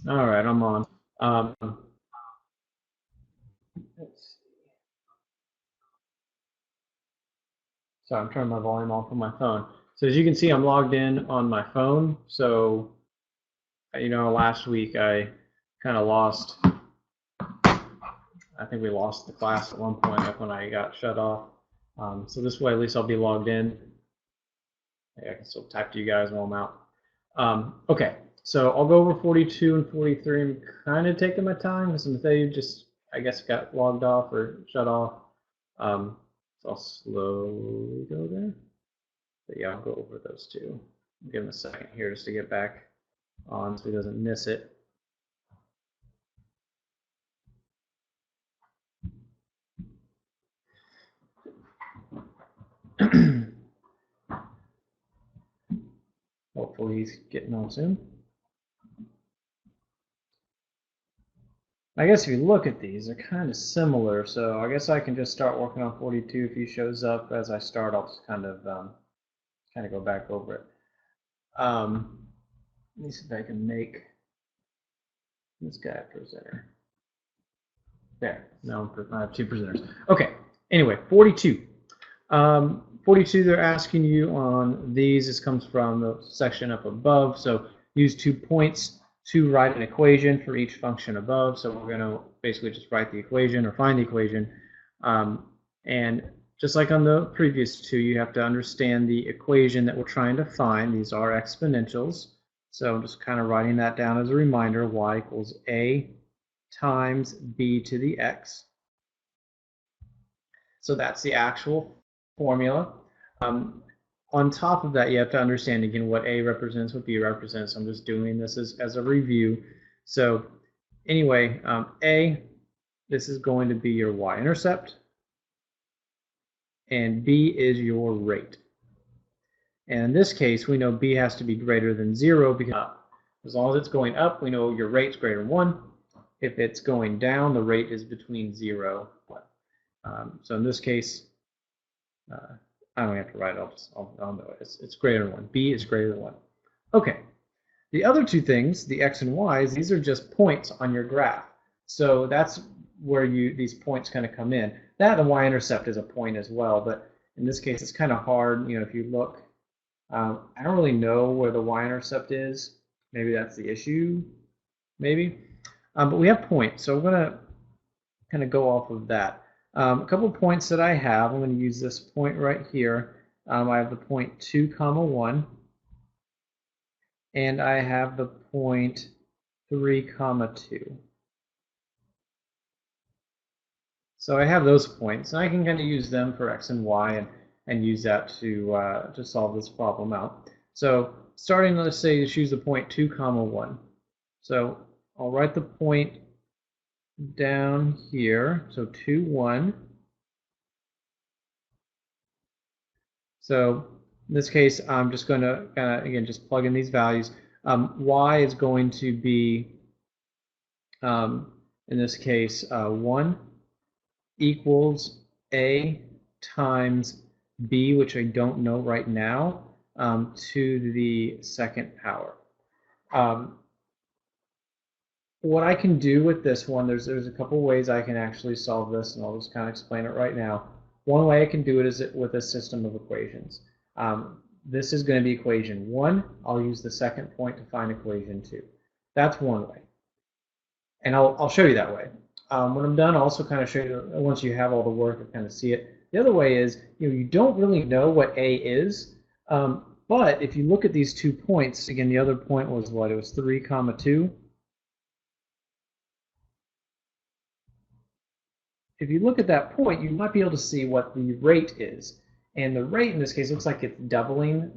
All right, I'm on. Let's see. So I'm turning my volume off on my phone. So as you can see, I'm logged in on my phone. So, last week I kind of lost. I think we lost the class at one point, like when I got shut off. So this way, at least I'll be logged in. I can still type to you guys while I'm out. Okay, so I'll go over 42 and 43. I'm kind of taking my time because Matthew just, I guess, got logged off or shut off. So I'll slowly go there. But yeah, I'll go over those two. I'll give him a second here just to get back on so he doesn't miss it. Hopefully he's getting on soon. I guess if you look at these, they're kind of similar, so I guess I can just start working on 42. If he shows up as I start, I'll just kind of go back over it. Let me see if I can make this guy a presenter. There, now I have two presenters. Okay, anyway, 42. 42, they're asking you on these. This comes from the section up above. So use 2 points to write an equation for each function above. So we're going to basically just write the equation or find the equation. And just like on the previous two, you have to understand the equation that we're trying to find. These are exponentials. So I'm just kind of writing that down as a reminder. Y equals A times B to the X. So that's the actual formula. On top of that, you have to understand again what A represents, what B represents. I'm just doing this as a review. So anyway, A, this is going to be your y-intercept, and B is your rate. And in this case, we know B has to be greater than 0 because as long as it's going up, we know your rate's greater than 1. If it's going down, the rate is between 0 and 1. So in this case, I don't have to write it. I'll know it's greater than 1. B is greater than 1. Okay. The other two things, the x and y's, these are just points on your graph. So that's where these points kind of come in. That and y-intercept is a point as well, but in this case, it's kind of hard. If you look, I don't really know where the y-intercept is. Maybe that's the issue. Maybe. But we have points, so we're going to kind of go off of that. A couple of points that I have, I'm going to use this point right here. I have the point 2, 1, and I have the point 3, 2. So I have those points, and I can kind of use them for x and y and use that to solve this problem out. So starting, let's say, to choose the point 2, 1. So I'll write the point down here, so 2, 1. So in this case, I'm just going to again just plug in these values. Y is going to be, in this case, 1 equals A times B, which I don't know right now, to the second power. What I can do with this one, there's a couple ways I can actually solve this, and I'll just kind of explain it right now. One way I can do it is with a system of equations. This is going to be equation 1. I'll use the second point to find equation 2. That's one way. And I'll show you that way. When I'm done, I'll also kind of show you, once you have all the work, and kind of see it. The other way is, you don't really know what A is, but if you look at these 2 points, again, the other point was what? It was 3, 2. If you look at that point, you might be able to see what the rate is. And the rate in this case looks like it's doubling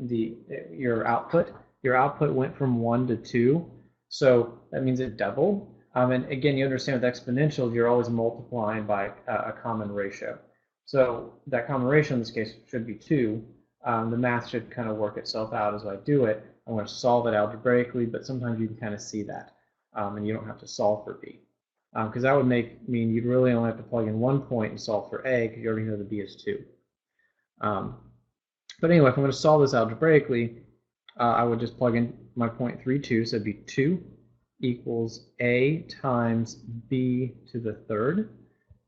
your output. Your output went from 1 to 2, so that means it doubled. And again, you understand with exponentials, you're always multiplying by a common ratio. So that common ratio in this case should be 2. The math should kind of work itself out as I do it. I'm going to solve it algebraically, but sometimes you can kind of see that, and you don't have to solve for B. Because that would mean you'd really only have to plug in 1 point and solve for A, because you already know the B is 2. But anyway, if I'm going to solve this algebraically, I would just plug in my point 3, 2, so it'd be 2 equals a times b to the third.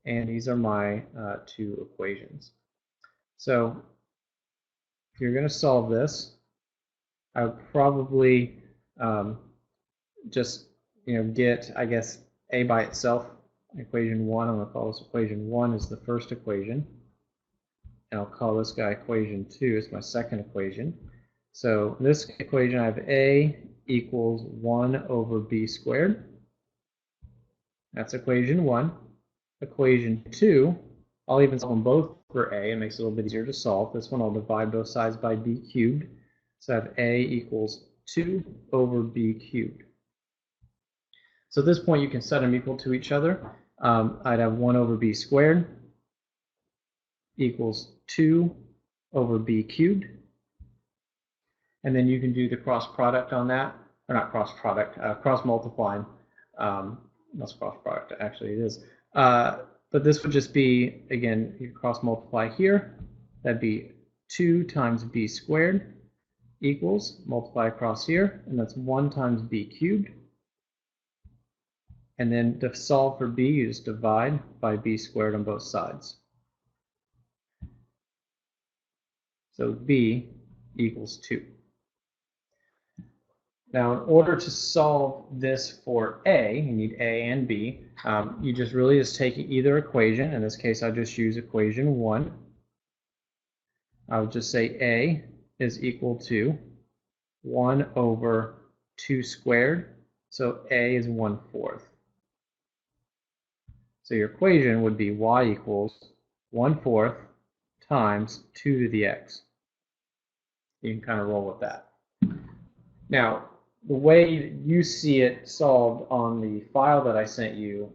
And these are my two equations. So if you're going to solve this, I would probably just get, I guess, a by itself, equation 1. I'm going to call this equation 1 is the first equation. And I'll call this guy equation 2 is my second equation. So in this equation, I have a equals 1 over b squared. That's equation 1. Equation 2, I'll even solve them both for a. It makes it a little bit easier to solve. This one I'll divide both sides by b cubed. So I have a equals 2 over b cubed. So at this point, you can set them equal to each other. I'd have 1 over b squared equals 2 over b cubed. And then you can do the cross product on that, or not cross product, cross multiplying. That's cross product, actually it is. But this would just be, again, you cross multiply here. That'd be 2 times b squared equals, multiply across here, and that's 1 times b cubed. And then to solve for b, you just divide by b squared on both sides. So b equals 2. Now, in order to solve this for a, you need a and b. You just really just take either equation. In this case, I just use equation 1. I would just say a is equal to 1 over 2 squared. So a is 1/4. So your equation would be y equals 1/4 times 2 to the x. You can kind of roll with that. Now, the way you see it solved on the file that I sent you,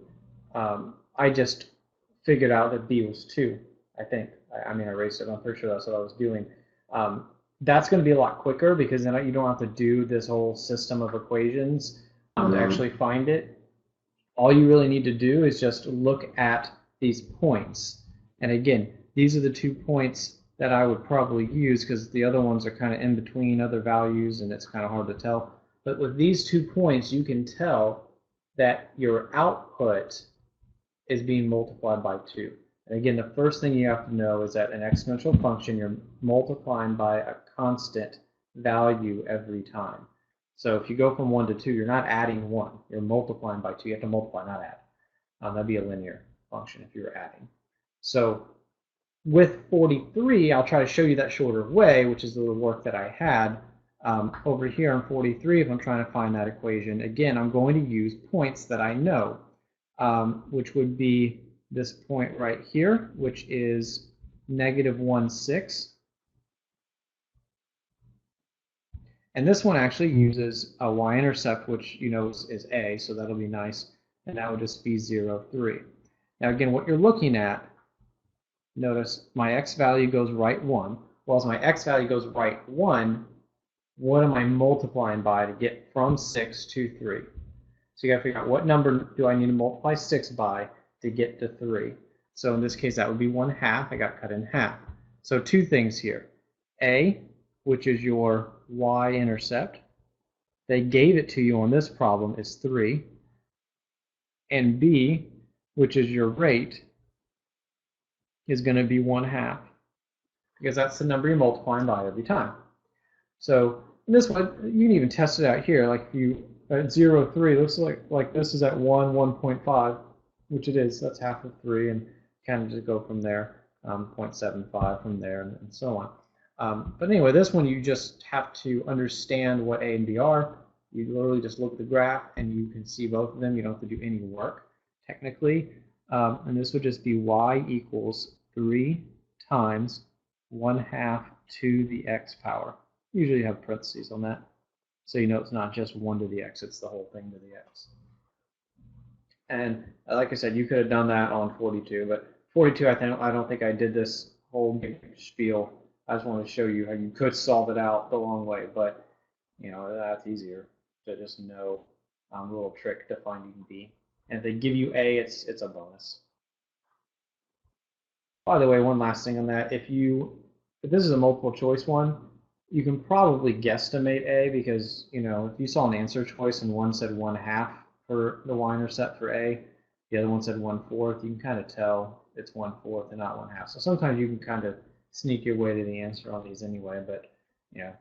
I just figured out that b was 2, I think. I mean, I erased it. I'm pretty sure that's what I was doing. That's going to be a lot quicker because then you don't have to do this whole system of equations to actually find it. All you really need to do is just look at these points. And again, these are the 2 points that I would probably use because the other ones are kind of in between other values and it's kind of hard to tell. But with these 2 points, you can tell that your output is being multiplied by 2. And again, the first thing you have to know is that an exponential function, you're multiplying by a constant value every time. So if you go from 1 to 2, you're not adding 1. You're multiplying by 2. You have to multiply, not add. That'd be a linear function if you were adding. So with 43, I'll try to show you that shorter way, which is the work that I had. Over here on 43, if I'm trying to find that equation, again, I'm going to use points that I know, which would be this point right here, which is -1/6. And this one actually uses a y-intercept, which you know is a, so that'll be nice. And that would just be 0, 3. Now again, what you're looking at, notice my x value goes right 1. Well, as my x value goes right 1, what am I multiplying by to get from 6 to 3? So you got to figure out what number do I need to multiply 6 by to get to 3. So in this case, that would be 1/2. I got cut in half. So 2 things here. A, which is your y-intercept, they gave it to you on this problem, is 3. And b, which is your rate, is going to be 1/2. Because that's the number you're multiplying by every time. So in this one, you can even test it out here. Like if you at 0, 3, it looks like this is at 1, 1.5, which it is. That's half of 3, and kind of just go from there, 0.75 from there, and so on. But anyway, this one you just have to understand what a and b are. You literally just look at the graph, and you can see both of them. You don't have to do any work, technically. And this would just be y equals 3 times 1/2 to the x power. Usually you have parentheses on that, so you know it's not just 1 to the x, it's the whole thing to the x. And like I said, you could have done that on 42, but 42, I don't think I did this whole big spiel. I just wanted to show you how you could solve it out the long way, but you know that's easier to just know a little trick to finding b. And if they give you a, it's a bonus. By the way, one last thing on that: if this is a multiple choice one, you can probably guesstimate A because, you know, if you saw an answer choice and one said 1/2 for the y-intercept for A, the other one said 1/4, you can kind of tell it's 1/4 and not 1/2. So sometimes you can kind of sneak your way to the answer on these anyway, but, you know,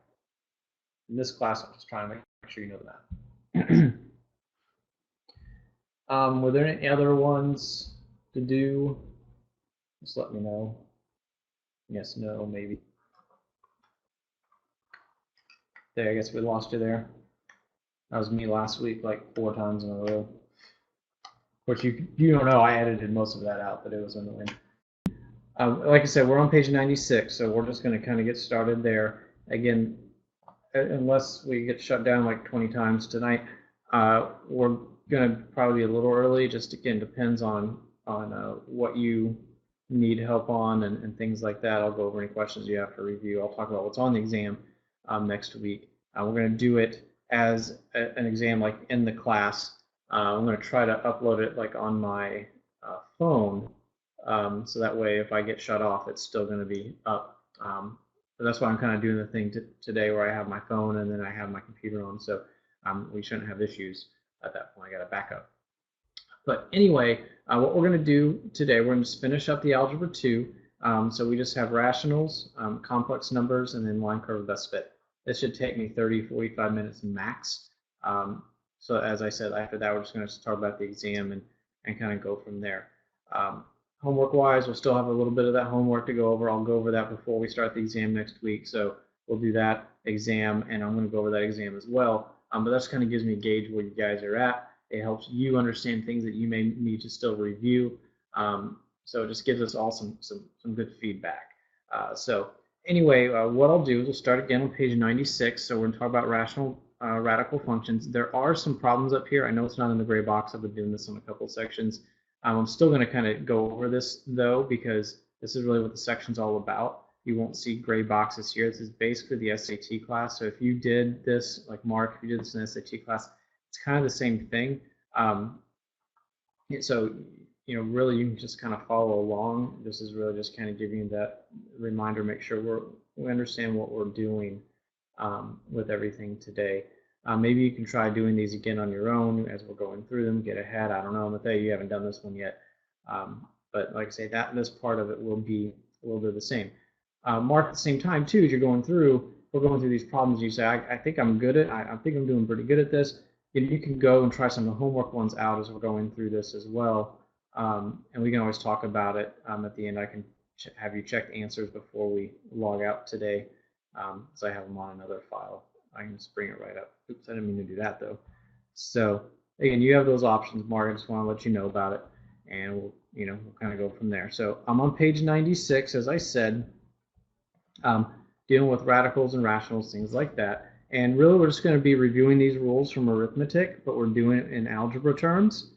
in this class, I'm just trying to make sure you know that. Were there any other ones to do? Just let me know. Yes, no, maybe. There, I guess we lost you there. That was me last week, like 4 times in a row. Which you don't know, I edited most of that out, but it was annoying. Like I said, we're on page 96, so we're just going to kind of get started there. Again, unless we get shut down like 20 times tonight, we're going to probably be a little early. Just again, depends on what you need help on and things like that. I'll go over any questions you have for review. I'll talk about what's on the exam next week. We're going to do it as an exam like in the class. I'm going to try to upload it like on my phone, so that way if I get shut off, it's still going to be up. But that's why I'm kind of doing the thing today where I have my phone and then I have my computer on, so we shouldn't have issues at that point. I got a backup. But anyway, what we're going to do today, we're going to finish up the Algebra 2. So we just have rationals, complex numbers, and then line curve best fit. This should take me 30, 45 minutes max. So as I said, after that, we're just going to talk about the exam and kind of go from there. Homework-wise, we'll still have a little bit of that homework to go over. I'll go over that before we start the exam next week. So we'll do that exam, and I'm going to go over that exam as well. But that kind of gives me a gauge where you guys are at. It helps you understand things that you may need to still review. So it just gives us all some good feedback. So anyway, what I'll do is we'll start again on page 96. So we're going to talk about rational radical functions. There are some problems up here. I know it's not in the gray box. I've been doing this in a couple of sections. I'm still going to kind of go over this, though, because this is really what the section's all about. You won't see gray boxes here. This is basically the SAT class. So if you did this, like Mark, if you did this in SAT class, it's kind of the same thing. So, you know, really you can just kind of follow along. This is really just kind of giving you that reminder, make sure we understand what we're doing with everything today. Maybe you can try doing these again on your own as we're going through them, get ahead. I don't know, Matthew, you haven't done this one yet. But like I say, this part of it will be a little bit of the same. Mark, at the same time, too, as you're going through, we're going through these problems, you say, I think I'm good at, I think I'm doing pretty good at this. You can go and try some of the homework ones out as we're going through this as well. And we can always talk about it at the end. I can have you check answers before we log out today, because I have them on another file. I can just bring it right up. Oops, I didn't mean to do that, though. So again, you have those options, Mark. I just want to let you know about it, and we'll kind of go from there. So I'm on page 96, as I said, dealing with radicals and rationals, things like that. And really, we're just going to be reviewing these rules from arithmetic, but we're doing it in algebra terms.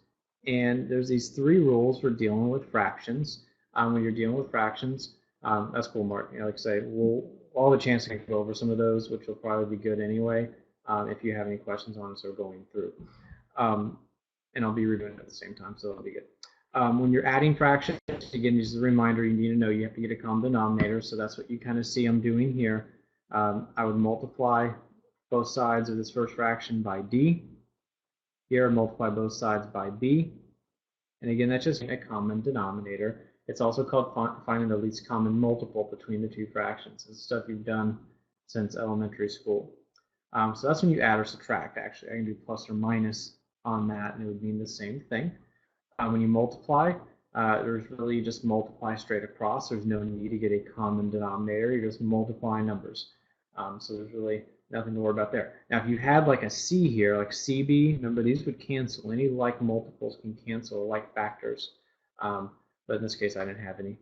And there's these 3 rules for dealing with fractions. When you're dealing with fractions, that's cool, Mark. Like I say, we'll all the chance to go over some of those, which will probably be good anyway. If you have any questions on us or going through, and I'll be reviewing it at the same time, so that'll be good. When you're adding fractions, again, just a reminder, you need to know you have to get a common denominator. So that's what you kind of see I'm doing here. I would multiply both sides of this first fraction by d. Here, multiply both sides by b. And again, that's just a common denominator. It's also called finding the least common multiple between the 2 fractions. It's stuff you've done since elementary school. So that's when you add or subtract, actually. I can do plus or minus on that, and it would mean the same thing. When you multiply, there's really just multiply straight across. There's no need to get a common denominator. You're just multiplying numbers. So there's really nothing to worry about there. Now, if you had like a C here, like CB, remember these would cancel. Any like multiples can cancel, like factors. But in this case, I didn't have any.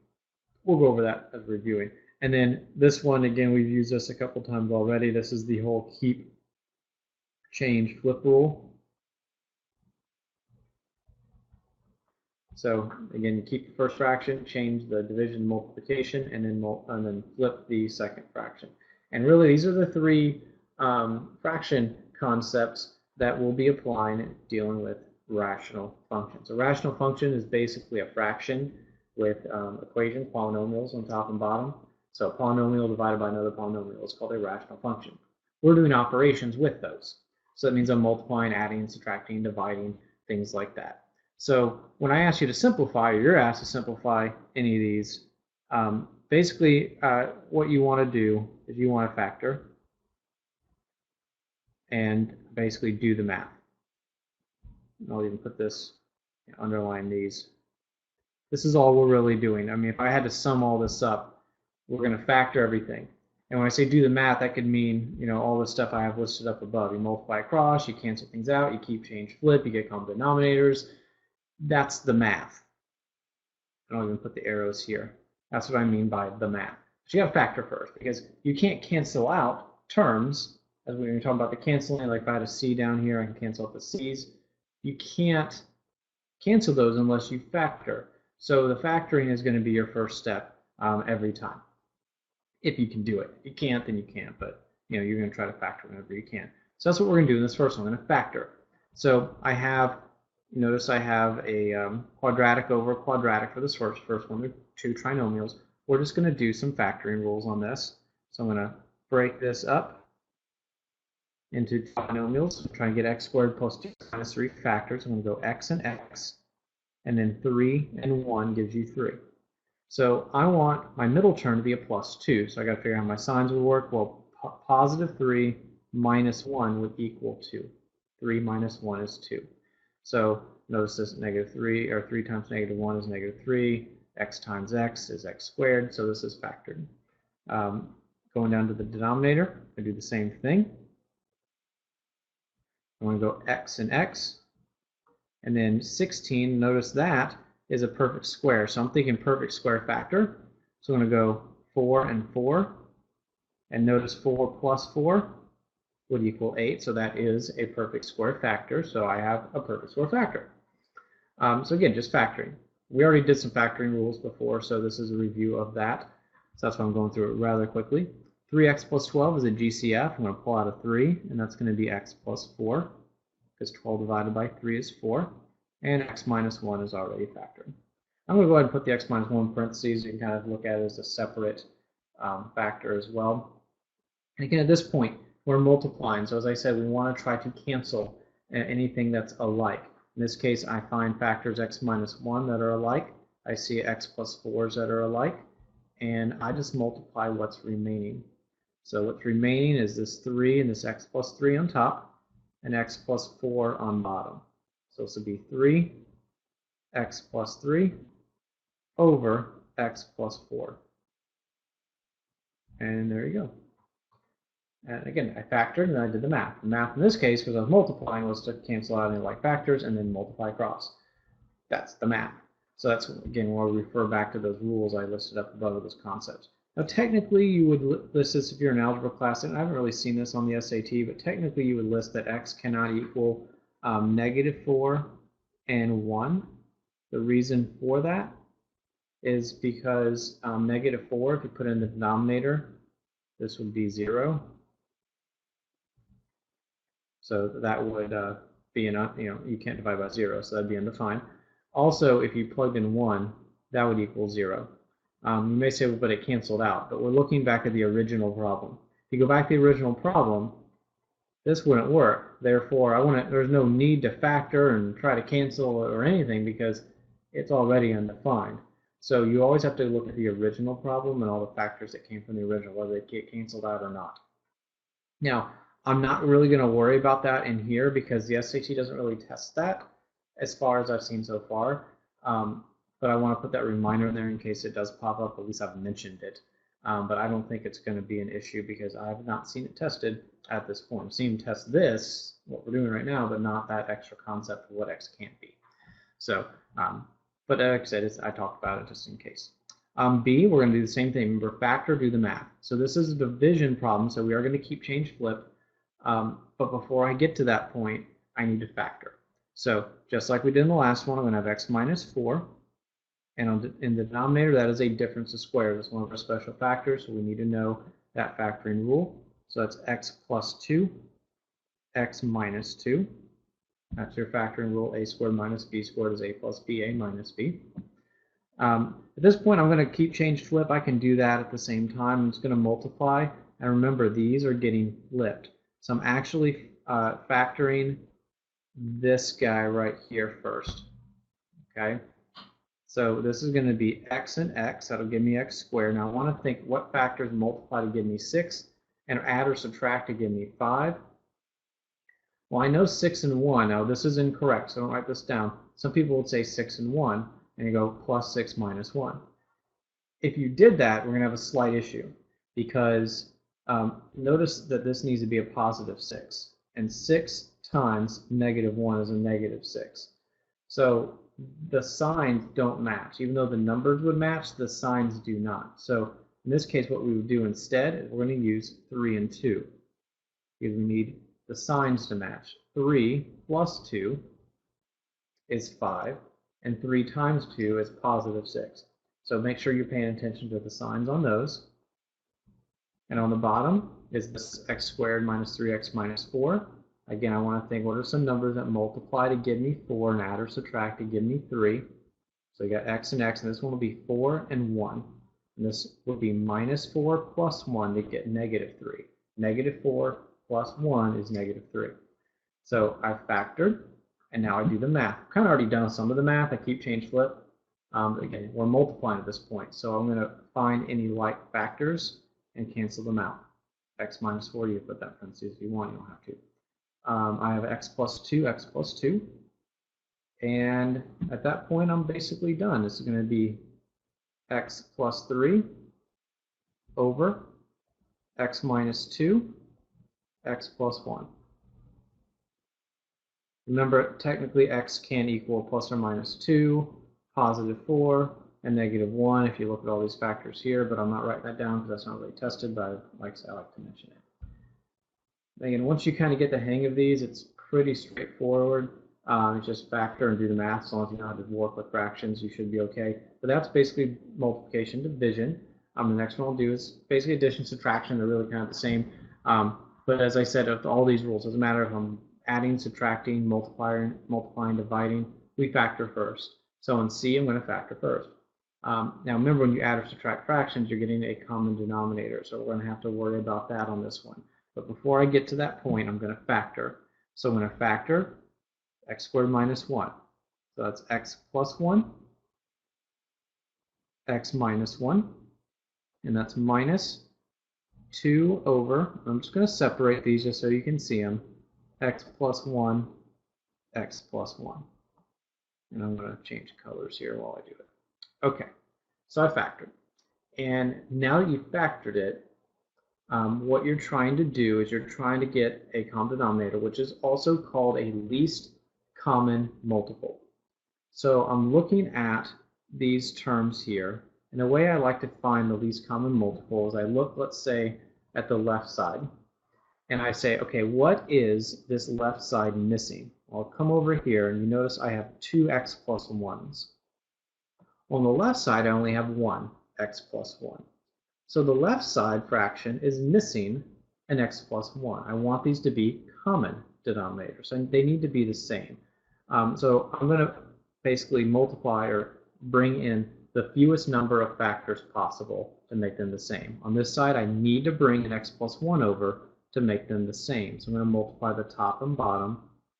We'll go over that as reviewing. And then this one, again, we've used this a couple times already. This is the whole keep, change, flip rule. So again, you keep the first fraction, change the division multiplication, and then flip the second fraction. And really, these are the 3 fraction concepts that we'll be applying dealing with rational functions. A rational function is basically a fraction with equations, polynomials on top and bottom. So a polynomial divided by another polynomial is called a rational function. We're doing operations with those. So that means I'm multiplying, adding, subtracting, dividing, things like that. So when I ask you to simplify, or you're asked to simplify any of these, basically what you want to do is you want to factor and basically do the math. I'll even put this, underline these. This is all we're really doing. I mean, if I had to sum all this up, we're going to factor everything. And when I say do the math, that could mean, all the stuff I have listed up above. You multiply across, you cancel things out, you keep, change, flip, you get common denominators. That's the math. I don't even put the arrows here. That's what I mean by the math. But you got to factor first, because you can't cancel out terms. As we were talking about the canceling, like if I had a C down here, I can cancel out the C's. You can't cancel those unless you factor. So the factoring is going to be your first step every time, if you can do it. If you can't, then you can't, but you're going to try to factor whenever you can. So that's what we're going to do in this first one. I'm going to factor. So I have, notice I have a quadratic over quadratic for this first one, two trinomials. We're just going to do some factoring rules on this. So I'm going to break this up into trinomials. Try and get x squared plus 2 minus 3 factors. I'm going to go x and x, and then 3 and 1 gives you 3. So I want my middle term to be a plus 2. So I got to figure out how my signs would work. Well, positive 3 minus 1 would equal 2. 3 minus 1 is 2. So notice this negative 3, or 3 times negative 1 is negative 3. X times x is x squared. So this is factored. Going down to the denominator, I do the same thing. I'm going to go x and x. And then 16, notice that is a perfect square. So I'm thinking perfect square factor. So I'm going to go 4 and 4. And notice 4 plus 4 would equal 8. So that is a perfect square factor. So I have a perfect square factor. So again, just factoring. We already did some factoring rules before, so this is a review of that. So that's why I'm going through it rather quickly. 3x plus 12 is a GCF. I'm going to pull out a 3, and that's going to be x plus 4, because 12 divided by 3 is 4. And x minus 1 is already factored. I'm going to go ahead and put the x minus 1 in parentheses. You can kind of look at it as a separate factor as well. And again, at this point, we're multiplying. So as I said, we want to try to cancel anything that's alike. In this case, I find factors x minus 1 that are alike. I see x plus 4s that are alike. And I just multiply what's remaining. So what's remaining is this 3 and this x plus 3 on top, and x plus 4 on bottom. So this would be 3 x plus 3 over x plus 4. And there you go. And again, I factored and I did the math. The math in this case, because I was multiplying, was to cancel out any like factors and then multiply across. That's the math. So that's, again, where we refer back to those rules I listed up above with those concepts. Now, technically, you would list this if you're in algebra class, and I haven't really seen this on the SAT, but technically you would list that x cannot equal negative 4 and 1. The reason for that is because negative 4, if you put it in the denominator, this would be 0. So that would be you can't divide by 0, so that'd be undefined. Also, if you plugged in 1, that would equal 0. You may say, well, but it canceled out. But we're looking back at the original problem. If you go back to the original problem, this wouldn't work. Therefore, there's no need to factor and try to cancel or anything because it's already undefined. So you always have to look at the original problem and all the factors that came from the original, whether they get canceled out or not. Now, I'm not really going to worry about that in here because the SAT doesn't really test that as far as I've seen so far. But I want to put that reminder in there in case it does pop up. At least I've mentioned it. But I don't think it's going to be an issue because I have not seen it tested at this point. I've seen test this, what we're doing right now, but not that extra concept of what x can't be. So, but like I said, I talked about it just in case. B, we're going to do the same thing. Remember, factor, do the math. So this is a division problem, so we are going to keep, change, flip. But before I get to that point, I need to factor. So just like we did in the last one, I'm going to have x minus 4. And in the denominator, that is a difference of squares. That's one of our special factors, so we need to know that factoring rule. So that's x plus 2, x minus 2. That's your factoring rule. A squared minus b squared is a plus b, a minus b. At this point, I'm going to keep change flip. I can do that at the same time. I'm just going to multiply. And remember, these are getting flipped. So I'm actually factoring this guy right here first. Okay? So this is going to be x and x. That'll give me x squared. Now I want to think what factors multiply to give me 6 and add or subtract to give me 5. Well, I know 6 and 1. Now this is incorrect, so don't write this down. Some people would say 6 and 1, and you go plus 6 minus 1. If you did that, we're going to have a slight issue, because notice that this needs to be a positive 6. And 6 times negative 1 is a negative 6. So the signs don't match. Even though the numbers would match, the signs do not. So in this case, what we would do instead is we're going to use 3 and 2, because we need the signs to match. 3 plus 2 is 5, and 3 times 2 is positive 6. So make sure you're paying attention to the signs on those. And on the bottom is this x squared minus 3x minus 4. Again, I want to think, what are some numbers that multiply to give me 4 and add or subtract to give me 3? So you got x and x, and this one will be 4 and 1. And this would be minus 4 plus 1 to get negative 3. Negative 4 plus 1 is negative 3. So I factored, and now I do the math. I've kind of already done some of the math. I keep change flip. Again, we're multiplying at this point. So I'm going to find any like factors and cancel them out. X minus 4, you put that parentheses if you want, you don't have to. I have x plus 2, and at that point I'm basically done. This is going to be x plus 3 over x minus 2, x plus 1. Remember, technically x can equal plus or minus 2, positive 4, and negative 1 if you look at all these factors here, but I'm not writing that down because that's not really tested, but I like to mention it. Again, once you kind of get the hang of these, it's pretty straightforward. Just factor and do the math. As long as you know how to work with fractions, you should be okay. But that's basically multiplication, division. The next one I'll do is basically addition, subtraction. They're really kind of the same. But as I said, of all these rules, it doesn't matter if I'm adding, subtracting, multiplying, dividing, we factor first. So in C, I'm going to factor first. Now remember, when you add or subtract fractions, you're getting a common denominator. So we're going to have to worry about that on this one. But before I get to that point, I'm going to factor. So I'm going to factor x squared minus 1. So that's x plus 1, x minus 1, and that's minus 2 over, I'm just going to separate these just so you can see them, x plus 1, x plus 1. And I'm going to change colors here while I do it. Okay, so I factored. And now that you've factored it, what you're trying to do is you're trying to get a common denominator, which is also called a least common multiple. So I'm looking at these terms here, and the way I like to find the least common multiple is I look, let's say, at the left side, and I say, okay, what is this left side missing? I'll come over here, and you notice I have 2x plus 1s. On the left side, I only have 1, x plus 1. So the left side fraction is missing an x plus 1. I want these to be common denominators, and they need to be the same. So I'm going to basically multiply or bring in the fewest number of factors possible to make them the same. On this side, I need to bring an x plus 1 over to make them the same. So I'm going to multiply the top and bottom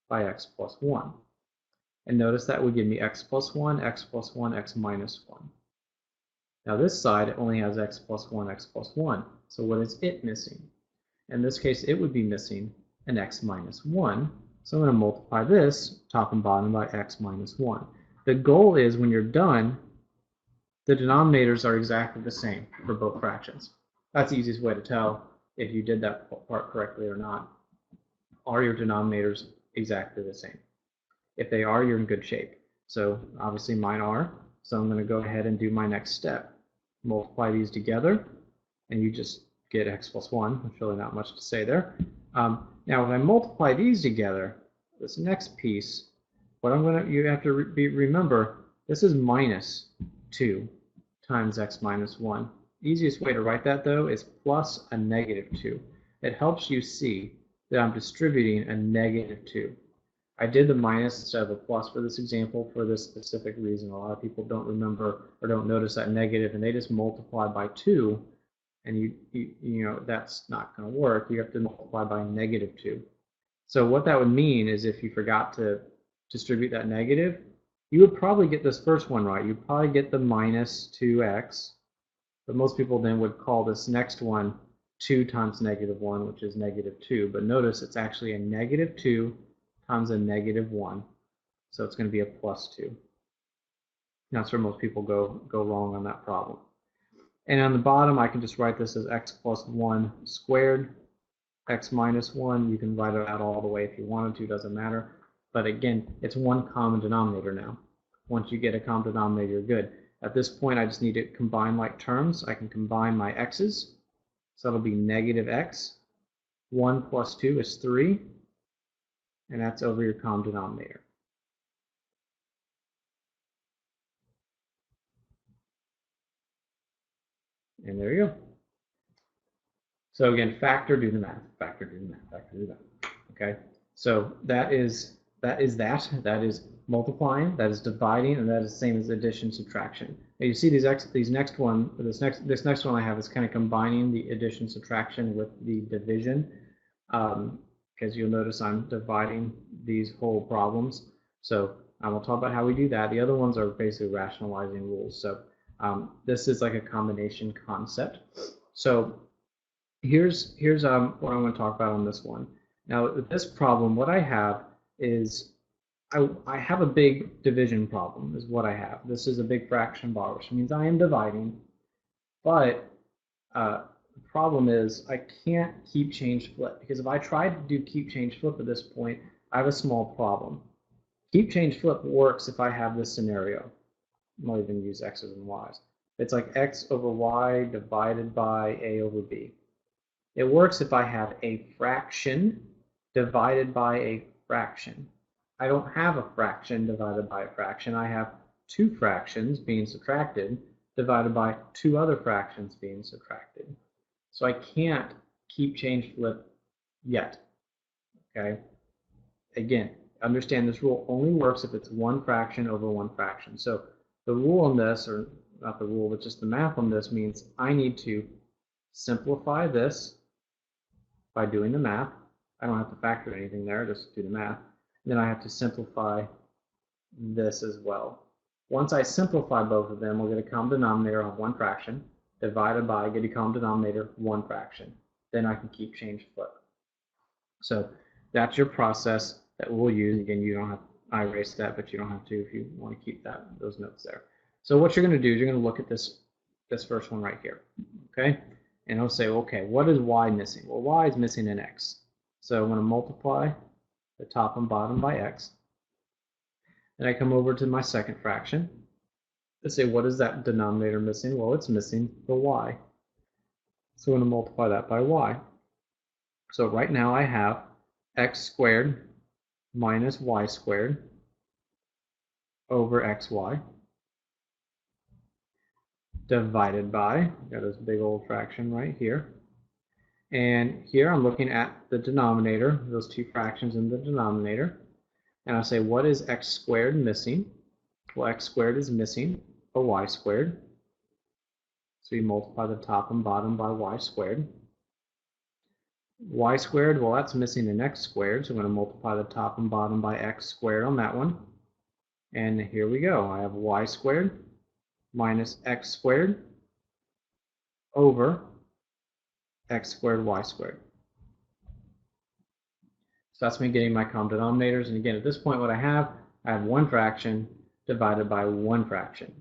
by x plus 1. And notice that would give me x plus 1, x plus 1, x minus 1. Now this side only has x plus 1, x plus 1. So what is it missing? In this case, it would be missing an x minus 1. So I'm going to multiply this top and bottom by x minus 1. The goal is when you're done, the denominators are exactly the same for both fractions. That's the easiest way to tell if you did that part correctly or not. Are your denominators exactly the same? If they are, you're in good shape. So obviously mine are. So I'm going to go ahead and do my next step. Multiply these together, and you just get x plus 1. There's really not much to say there. Now, when I multiply these together, this next piece, what you have to remember, this is minus 2 times x minus 1. The easiest way to write that, though, is plus a negative 2. It helps you see that I'm distributing a negative 2. I did the minus instead of a plus for this example for this specific reason. A lot of people don't remember or don't notice that negative, and they just multiply by 2, and you know that's not going to work. You have to multiply by -2. So what that would mean is if you forgot to distribute that negative, you would probably get this first one right. You'd probably get the -2x, but most people then would call this next one 2 times -1, which is -2. But notice it's actually a -2 times a -1. So it's going to be a +2. That's where most people go wrong on that problem. And on the bottom, I can just write this as x plus 1 squared, x minus 1. You can write it out all the way if you wanted to, doesn't matter. But again, it's one common denominator now. Once you get a common denominator, you're good. At this point, I just need to combine like terms. I can combine my x's. So that'll be -x. 1 plus 2 is 3. And that's over your common denominator. And there you go. So again, factor, do the math. Factor, do the math. Factor, do that. Okay. So that is that. That is multiplying. That is dividing, and that is the same as addition, subtraction. Now you see this next one I have is kind of combining the addition, subtraction with the division. Because you'll notice I'm dividing these whole problems. So we'll talk about how we do that. The other ones are basically rationalizing rules. So this is like a combination concept. So here's what I'm going to talk about on this one. Now, this problem, what I have is I have a big division problem is what I have. This is a big fraction bar, which means I am dividing, but the problem is I can't keep, change, flip, because if I try to do keep, change, flip at this point, I have a small problem. Keep, change, flip works if I have this scenario. I might even use x's and y's. It's like x over y divided by a over b. It works if I have a fraction divided by a fraction. I don't have a fraction divided by a fraction. I have two fractions being subtracted divided by two other fractions being subtracted. So I can't keep, change, flip yet. Okay? Again, understand this rule only works if it's one fraction over one fraction. So the rule on this, or not the rule, but just the math on this means I need to simplify this by doing the math. I don't have to factor anything there, just do the math. And then I have to simplify this as well. Once I simplify both of them, we'll get a common denominator of one fraction, divided by, get a common denominator, one fraction. Then I can keep, change, flip. So that's your process that we'll use. Again, you don't have, I erased that, but you don't have to if you want to keep those notes there. So what you're going to do is you're going to look at this first one right here, okay? And it'll say, okay, what is y missing? Well, y is missing an x. So I'm going to multiply the top and bottom by x. Then I come over to my second fraction. Let's say, what is that denominator missing? Well, it's missing the y. So I'm going to multiply that by y. So right now I have x squared minus y squared over xy divided by, got this big old fraction right here. And here I'm looking at the denominator, those two fractions in the denominator. And I'll say, what is x squared missing? Well, x squared is missing a y squared. So you multiply the top and bottom by y squared. Y squared, well, that's missing an x squared. So I'm going to multiply the top and bottom by x squared on that one. And here we go. I have y squared minus x squared over x squared y squared. So that's me getting my common denominators. And again, at this point, what I have one fraction divided by one fraction,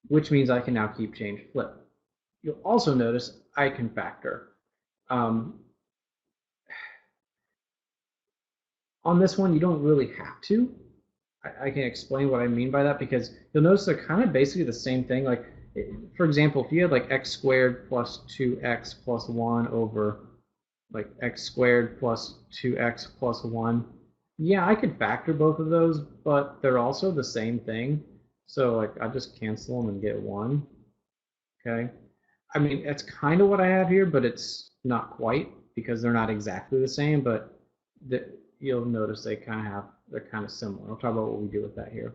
which means I can now keep, change, flip. You'll also notice I can factor. On this one, you don't really have to. I can explain what I mean by that, because you'll notice they're kind of basically the same thing. Like, for example, if you had like x squared plus 2x plus 1 over like x squared plus 2x plus 1, yeah, I could factor both of those, but they're also the same thing. So like I just cancel them and get 1. Okay. I mean, that's kind of what I have here, but it's not quite, because they're not exactly the same. But you'll notice they're kind of similar. I'll talk about what we do with that here.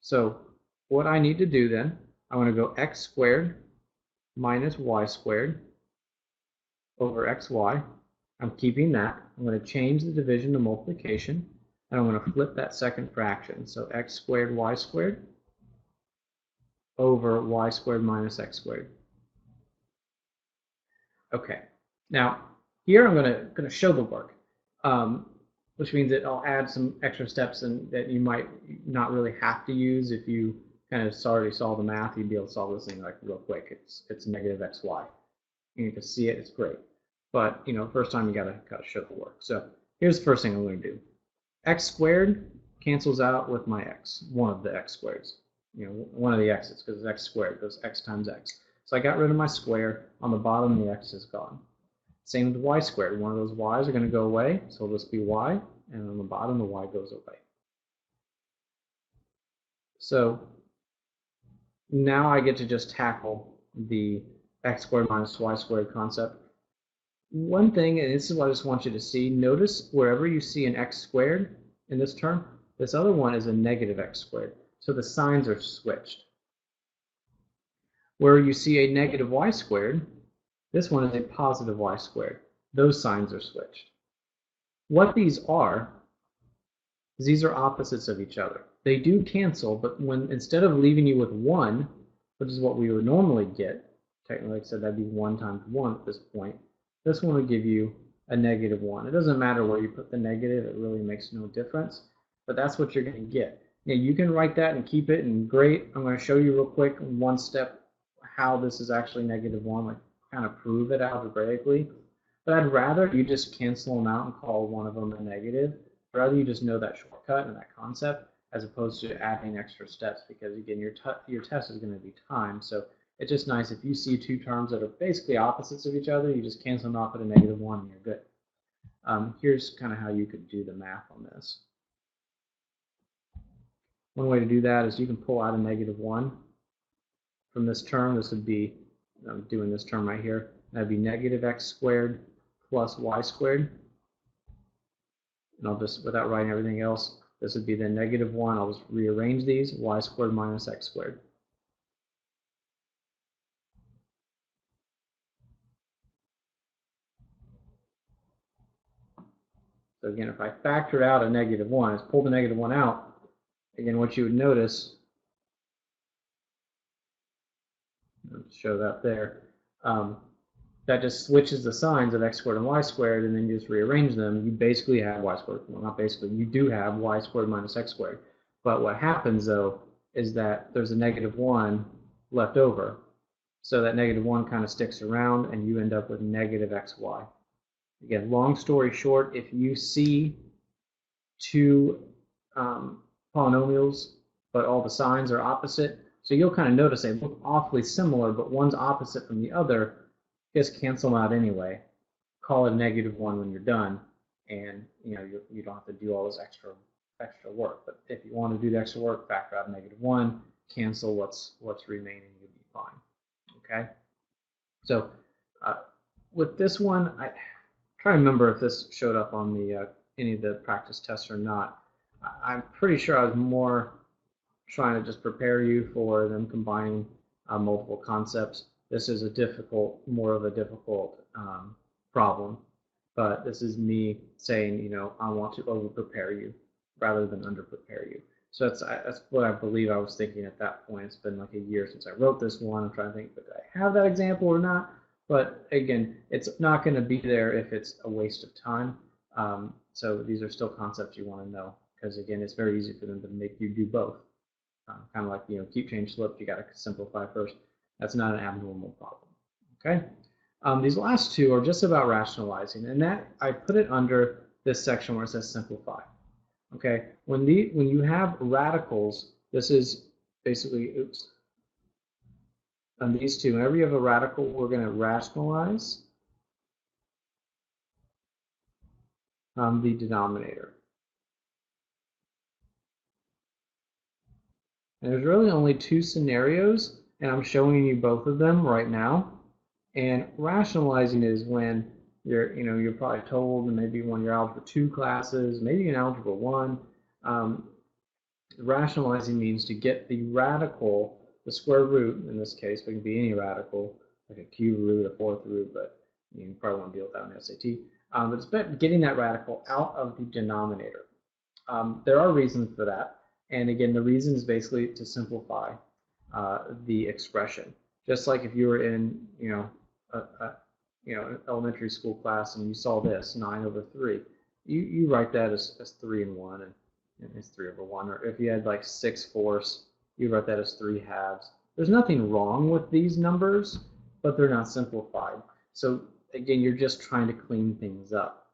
So what I need to do then, I want to go x squared minus y squared over xy. I'm keeping that. I'm going to change the division to multiplication, and I'm going to flip that second fraction. So x squared y squared over y squared minus x squared. Okay, now here I'm going to show the work, which means that I'll add some extra steps that you might not really have to use. If you kind of already saw the math, you'd be able to solve this thing like real quick. It's negative xy. You can see it, it's great. But first time you gotta show the work. So here's the first thing I'm going to do. X squared cancels out with my x, one of the x squareds. One of the x's, because it's x squared, goes x times x. So I got rid of my square. On the bottom, the x is gone. Same with y squared. One of those y's are going to go away, so it'll just be y, and on the bottom, the y goes away. So now I get to just tackle the x squared minus y squared concept. One thing, and this is what I just want you to see, notice wherever you see an x squared in this term, this other one is a negative x squared. So the signs are switched. Where you see a negative y squared, this one is a positive y squared. Those signs are switched. What these are is these are opposites of each other. They do cancel, but when instead of leaving you with 1, which is what we would normally get, technically I said that'd be 1 times 1 at this point, this one would give you a negative 1. It doesn't matter where you put the negative, it really makes no difference, but that's what you're going to get. Now, you can write that and keep it, and great. I'm going to show you real quick one step how this is actually negative 1, like kind of prove it algebraically. But I'd rather you just cancel them out and call one of them a negative. I'd rather you just know that shortcut and that concept as opposed to adding extra steps, because again, your test is going to be timed. So it's just nice if you see two terms that are basically opposites of each other, you just cancel them off at a negative 1 and you're good. Here's kind of how you could do the math on this. One way to do that is you can pull out a negative 1 from this term. This would be, I'm doing this term right here, that'd be negative x squared plus y squared. And I'll just, without writing everything else, this would be the negative 1. I'll just rearrange these, y squared minus x squared. So again, if I factor out a negative 1, let's pull the negative 1 out. Again, what you would notice, let's show that there, that just switches the signs of x squared and y squared, and then you just rearrange them. You basically have y squared. Well, not basically, you do have y squared minus x squared. But what happens, though, is that there's a negative 1 left over. So that negative 1 kind of sticks around, and you end up with negative xy. Again, long story short, if you see two polynomials, but all the signs are opposite, so you'll kind of notice they look awfully similar, but one's opposite from the other, just cancel them out anyway. Call it a negative 1 when you're done, and you don't have to do all this extra work. But if you want to do the extra work, factor out negative 1, cancel what's remaining, you'll be fine. Okay. So with this one, I try to remember if this showed up on the any of the practice tests or not. I'm pretty sure I was more trying to just prepare you for them combining multiple concepts. This is more of a difficult problem, but this is me saying, I want to over-prepare you rather than under-prepare you. So that's what I believe I was thinking at that point. It's been like a year since I wrote this one. I'm trying to think, did I have that example or not? But again, it's not going to be there if it's a waste of time. So these are still concepts you want to know, because again, it's very easy for them to make you do both. Kind of like, keep, change, flip, you got to simplify first. That's not an abnormal problem. Okay. These last two are just about rationalizing, and that I put it under this section where it says simplify. Okay. When you have radicals, this is basically, on these two, whenever you have a radical, we're going to rationalize the denominator. And there's really only two scenarios, and I'm showing you both of them right now. And rationalizing is when you're probably told in maybe one of your Algebra 2 classes, maybe in Algebra 1, rationalizing means to get the radical, the square root in this case, but it can be any radical, like a cube root, a fourth root, but you probably won't deal with that in SAT. But it's about getting that radical out of the denominator. There are reasons for that, and again, the reason is basically to simplify the expression. Just like if you were in, an elementary school class and you saw this 9/3, you write that as 3 and 1, and it's 3/1. Or if you had like 6/4, you write that as 3/2. There's nothing wrong with these numbers, but they're not simplified. So again, you're just trying to clean things up.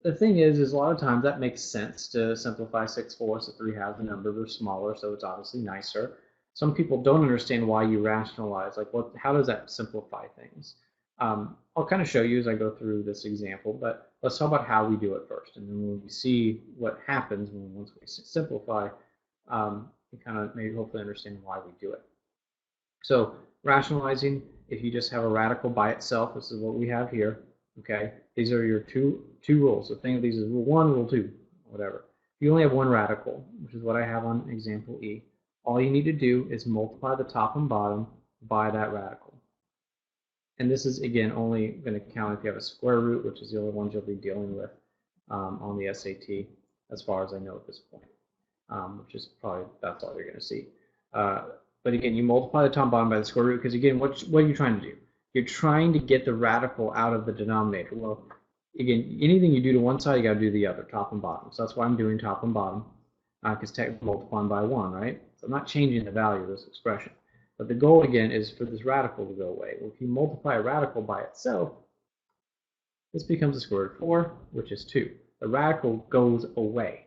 The thing is a lot of times that makes sense to simplify 6/4 to 3/2. The numbers are smaller, so it's obviously nicer. Some people don't understand why you rationalize, like how does that simplify things? I'll kind of show you as I go through this example, but let's talk about how we do it first, and then when we see what happens once we simplify, we kind of maybe hopefully understand why we do it. So rationalizing, if you just have a radical by itself, this is what we have here. Okay, these are your two rules. So think of these as rule 1, rule 2, whatever. If you only have one radical, which is what I have on example E, all you need to do is multiply the top and bottom by that radical. And this is, again, only going to count if you have a square root, which is the only ones you'll be dealing with on the SAT, as far as I know at this point, which is probably, that's all you're going to see. But again, you multiply the top and bottom by the square root, because again, what are you trying to do? You're trying to get the radical out of the denominator. Well, again, anything you do to one side, you got to do the other, top and bottom. So that's why I'm doing top and bottom, because technically multiplying by 1, right? So I'm not changing the value of this expression. But the goal, again, is for this radical to go away. Well, if you multiply a radical by itself, this becomes the square root of 4, which is 2. The radical goes away.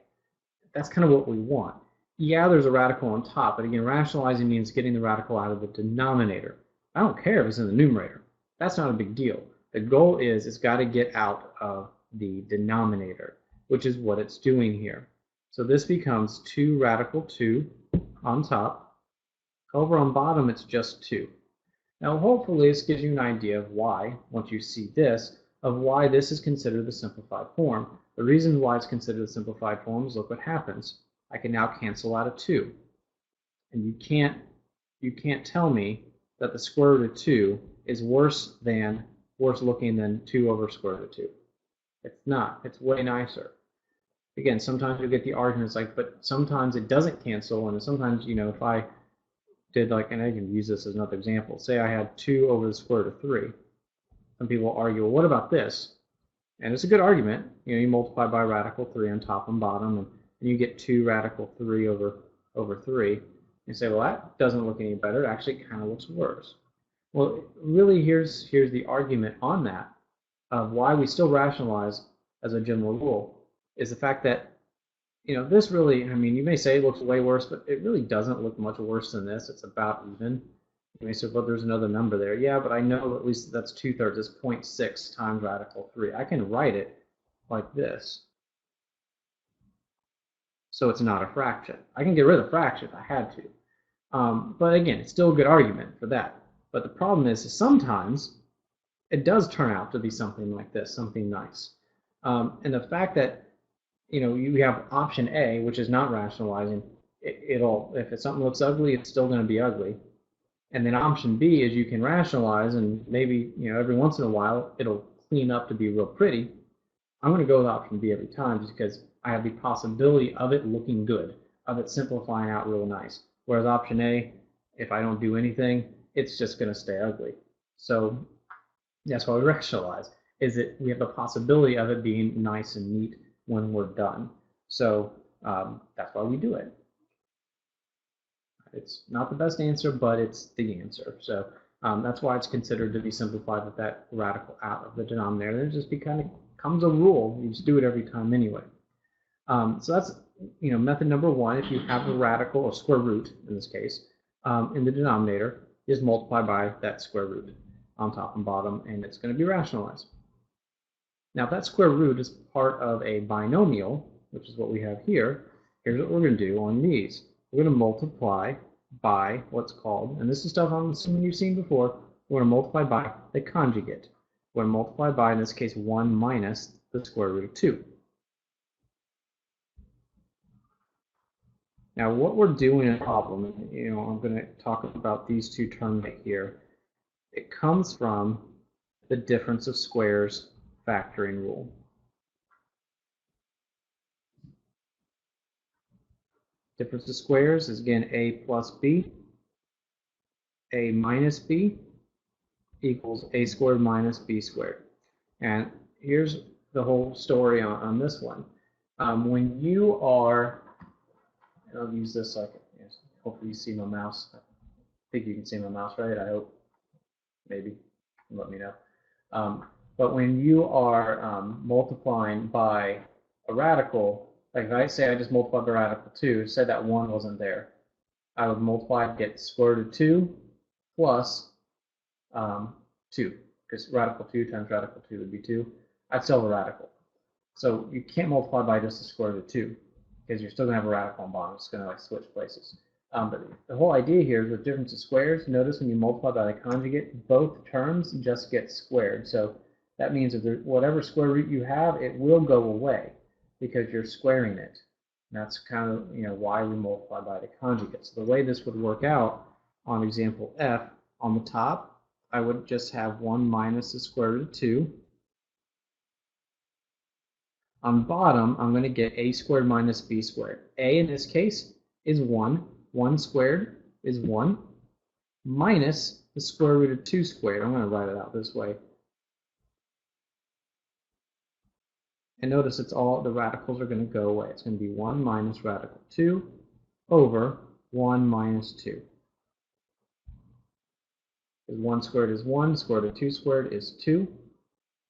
That's kind of what we want. Yeah, there's a radical on top, but again, rationalizing means getting the radical out of the denominator. I don't care if it's in the numerator. That's not a big deal. The goal is it's got to get out of the denominator, which is what it's doing here. So this becomes 2 radical 2 on top. Over on bottom, it's just 2. Now, hopefully, this gives you an idea of why, once you see this, of why this is considered the simplified form. The reason why it's considered the simplified form is look what happens. I can now cancel out a 2. And you can't tell me that the square root of 2 is worse looking than 2 over square root of 2. It's not. It's way nicer. Again, sometimes you get the arguments like, but sometimes it doesn't cancel, and sometimes, if I did like, and I can use this as another example. Say I had 2 over the square root of 3. Some people argue, well, what about this? And it's a good argument. You multiply by radical 3 on top and bottom, and you get 2 radical 3 over 3. You say, well, that doesn't look any better. It actually kind of looks worse. Well, really, here's the argument on that of why we still rationalize as a general rule is the fact that this really, you may say it looks way worse, but it really doesn't look much worse than this. It's about even. You may say, well, there's another number there. Yeah, but I know at least that's 2/3. It's 0.6 times radical 3. I can write it like this. So it's not a fraction. I can get rid of the fraction if I had to. But again, it's still a good argument for that. But the problem is sometimes it does turn out to be something like this, something nice. And the fact that you have option A, which is not rationalizing, if something looks ugly, it's still going to be ugly. And then option B is you can rationalize, and maybe every once in a while it'll clean up to be real pretty. I'm going to go with option B every time just because I have the possibility of it looking good, of it simplifying out real nice. Whereas option A, if I don't do anything, it's just going to stay ugly. So that's why we rationalize, is that we have the possibility of it being nice and neat when we're done. So that's why we do it. It's not the best answer, but it's the answer. So that's why it's considered to be simplified with that radical out of the denominator. It just becomes a rule. You just do it every time anyway. So that's method number 1. If you have a radical or square root in this case in the denominator, just multiply by that square root on top and bottom, and it's going to be rationalized. Now, if that square root is part of a binomial, which is what we have here, here's what we're going to do on these. We're going to multiply by what's called, and this is stuff I'm assuming you've seen before, we're going to multiply by the conjugate. going to multiply by, in this case, 1 minus the square root of 2. Now, what we're doing in the problem, I'm going to talk about these two terms right here. It comes from the difference of squares factoring rule. Difference of squares is, again, a plus b. A minus b equals a squared minus b squared. And here's the whole story on this one. When you are, and I'll use this so I can, hopefully you see my mouse. I think you can see my mouse, right? I hope. Maybe. Let me know. But when you are multiplying by a radical, like if I say I just multiplied by radical 2, say that 1 wasn't there, I would multiply to get square root of 2 plus 2, because radical 2 times radical 2 would be 2. I'd still have a radical. So you can't multiply by just the square root of 2, because you're still going to have a radical on bottom. It's going to like switch places. But the whole idea here is with difference of squares, notice when you multiply by the conjugate, both terms just get squared. So that means if there's whatever square root you have, it will go away because you're squaring it. And that's kind of why we multiply by the conjugate. So the way this would work out on example F, on the top, I would just have 1 minus the square root of 2. On the bottom, I'm going to get a squared minus b squared. A in this case is 1. 1 squared is 1 minus the square root of 2 squared. I'm going to write it out this way. And notice it's all, the radicals are going to go away. It's going to be 1 minus radical 2 over 1 minus 2. 1 squared is 1, square root of 2 squared is 2.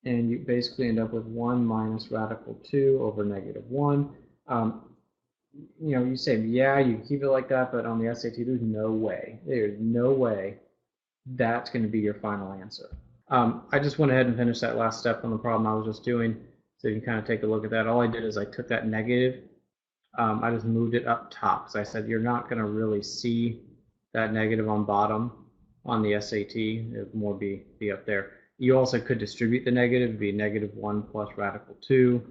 And you basically end up with 1 minus radical 2 over negative 1. You say, yeah, you keep it like that, but on the SAT, there's no way. There's no way that's going to be your final answer. I just went ahead and finished that last step on the problem I was just doing, so you can kind of take a look at that. All I did is I took that negative, I just moved it up top, because I said you're not going to really see that negative on bottom on the SAT. It would more be up there. You also could distribute the negative, it'd be negative 1 plus radical 2. You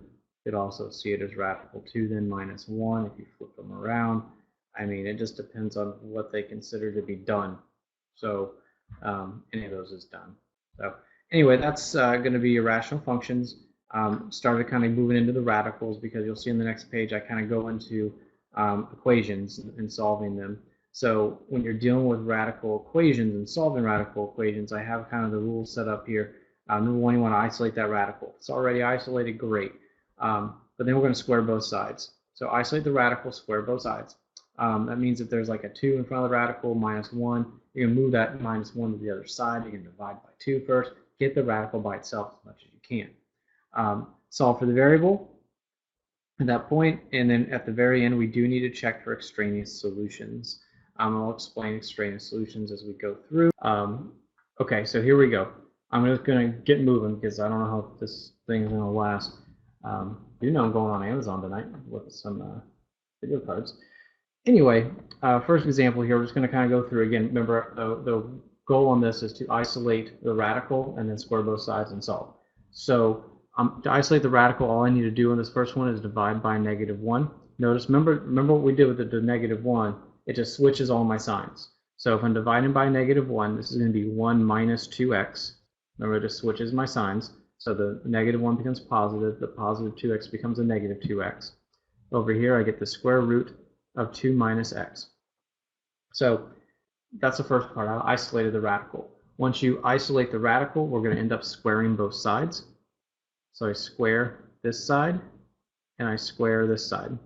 could also see it as radical 2 then minus 1 if you flip them around. I mean, it just depends on what they consider to be done. So any of those is done. So anyway, that's going to be your rational functions. Started kind of moving into the radicals, because you'll see in the next page I kind of go into equations and solving them. So when you're dealing with radical equations and solving radical equations, I have kind of the rules set up here. Number one, you want to isolate that radical. If it's already isolated, great. But then we're going to square both sides. So isolate the radical, square both sides. That means if there's like a 2 in front of the radical, minus 1, you're going to move that minus 1 to the other side. You're going to divide by 2 first. Get the radical by itself as much as you can. Solve for the variable at that point, and then at the very end, we do need to check for extraneous solutions. I'll explain extraneous solutions as we go through. Okay, so here we go. I'm just going to get moving because I don't know how this thing is going to last. You know I'm going on Amazon tonight with some video cards. Anyway, first example here, we're just going to kind of go through again. Remember, the goal on this is to isolate the radical and then square both sides and solve. So to isolate the radical, all I need to do in this first one is divide by negative 1. Notice, remember what we did with the negative 1. It just switches all my signs. So if I'm dividing by negative 1, this is going to be 1 minus 2x. Remember, it just switches my signs. So the negative 1 becomes positive. The positive 2x becomes a negative 2x. Over here, I get the square root of 2 minus x. So that's the first part. I isolated the radical. Once you isolate the radical, we're going to end up squaring both sides. So I square this side, and I square this side.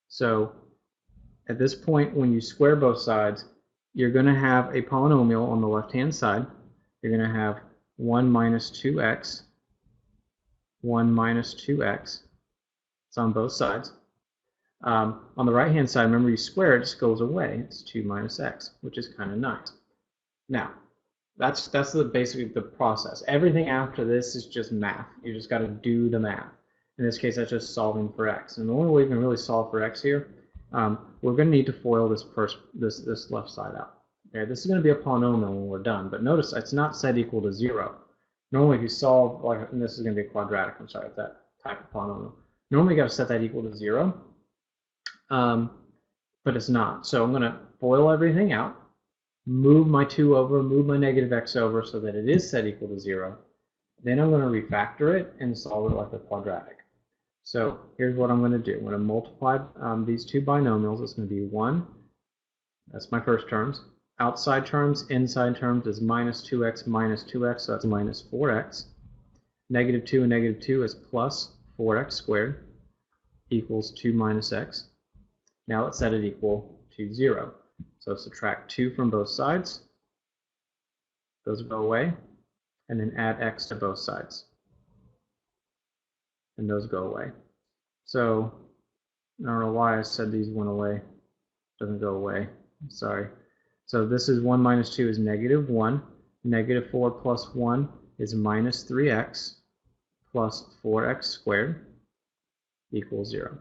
So at this point, when you square both sides, you're going to have a polynomial on the left-hand side. You're going to have 1 minus 2x, 1 minus 2x. It's on both sides. On the right-hand side, remember you square it, just goes away. It's 2 minus x, which is kind of nice. Now, that's basically the process. Everything after this is just math. You just got to do the math. In this case, that's just solving for x. And the only way you can really solve for x here, we're going to need to FOIL this left side out. Okay, this is going to be a polynomial when we're done. But notice it's not set equal to 0. Normally if you solve, like, and this is going to be a quadratic, I'm sorry, that type of polynomial. Normally you got to set that equal to 0, but it's not. So I'm going to FOIL everything out, move my 2 over, move my negative x over so that it is set equal to 0. Then I'm going to refactor it and solve it like a quadratic. So here's what I'm going to do. I'm going to multiply these two binomials. It's going to be 1. That's my first terms. Outside terms, inside terms is minus 2x, so that's minus 4x. Negative 2 and negative 2 is plus 4x squared equals 2 minus x. Now let's set it equal to 0. So subtract 2 from both sides. Those go away. And then add x to both sides. And those go away. So I don't know why I said these went away. Doesn't go away. I'm sorry. So this is 1 minus 2 is negative 1. Negative 4 plus 1 is minus 3x plus 4x squared equals 0.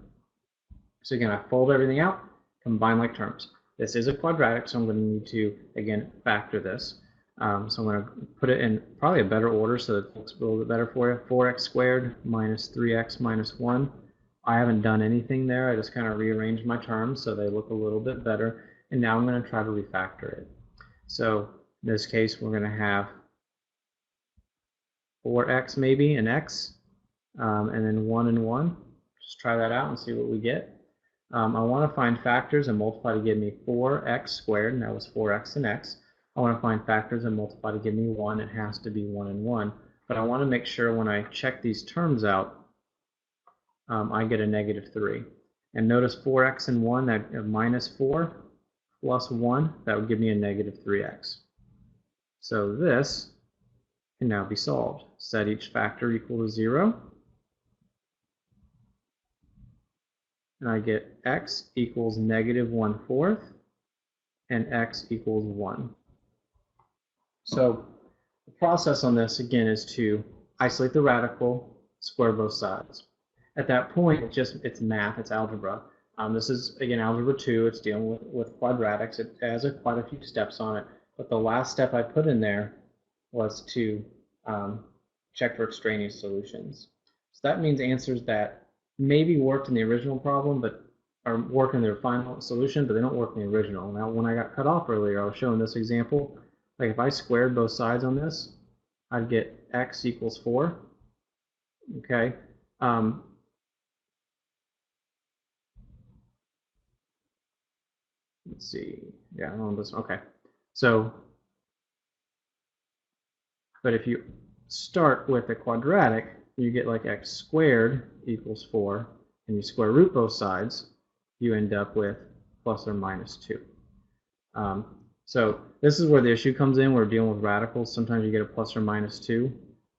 So again, I fold everything out, combine like terms. This is a quadratic, so I'm going to need to, again, factor this. So I'm going to put it in probably a better order so that it looks a little bit better for you. 4x squared minus 3x minus 1. I haven't done anything there. I just kind of rearranged my terms so they look a little bit better. And now I'm going to try to refactor it. So in this case, we're going to have 4x maybe and x, and then 1 and 1. Just try that out and see what we get. I want to find factors and multiply to give me 4x squared, and that was 4x and x. I want to find factors and multiply to give me 1. It has to be 1 and 1. But I want to make sure when I check these terms out, I get a negative 3. And notice 4x and 1, that minus 4 plus 1, that would give me a negative 3x. So this can now be solved. Set each factor equal to 0. And I get x equals negative 1/4 and x equals 1. So the process on this, again, is to isolate the radical, square both sides. At that point, it's math, it's algebra. This is, again, algebra 2. It's dealing with quadratics. It has quite a few steps on it. But the last step I put in there was to check for extraneous solutions. So that means answers that maybe worked in the original problem, but are work in their final solution, but they don't work in the original. Now, when I got cut off earlier, I was showing this example. Like if I squared both sides on this, I'd get x equals 4. Okay. Let's see. Yeah, on this. Okay. So, but if you start with a quadratic, you get like x squared equals 4, and you square root both sides, you end up with plus or minus 2. So this is where the issue comes in. We're dealing with radicals. Sometimes you get a plus or minus 2,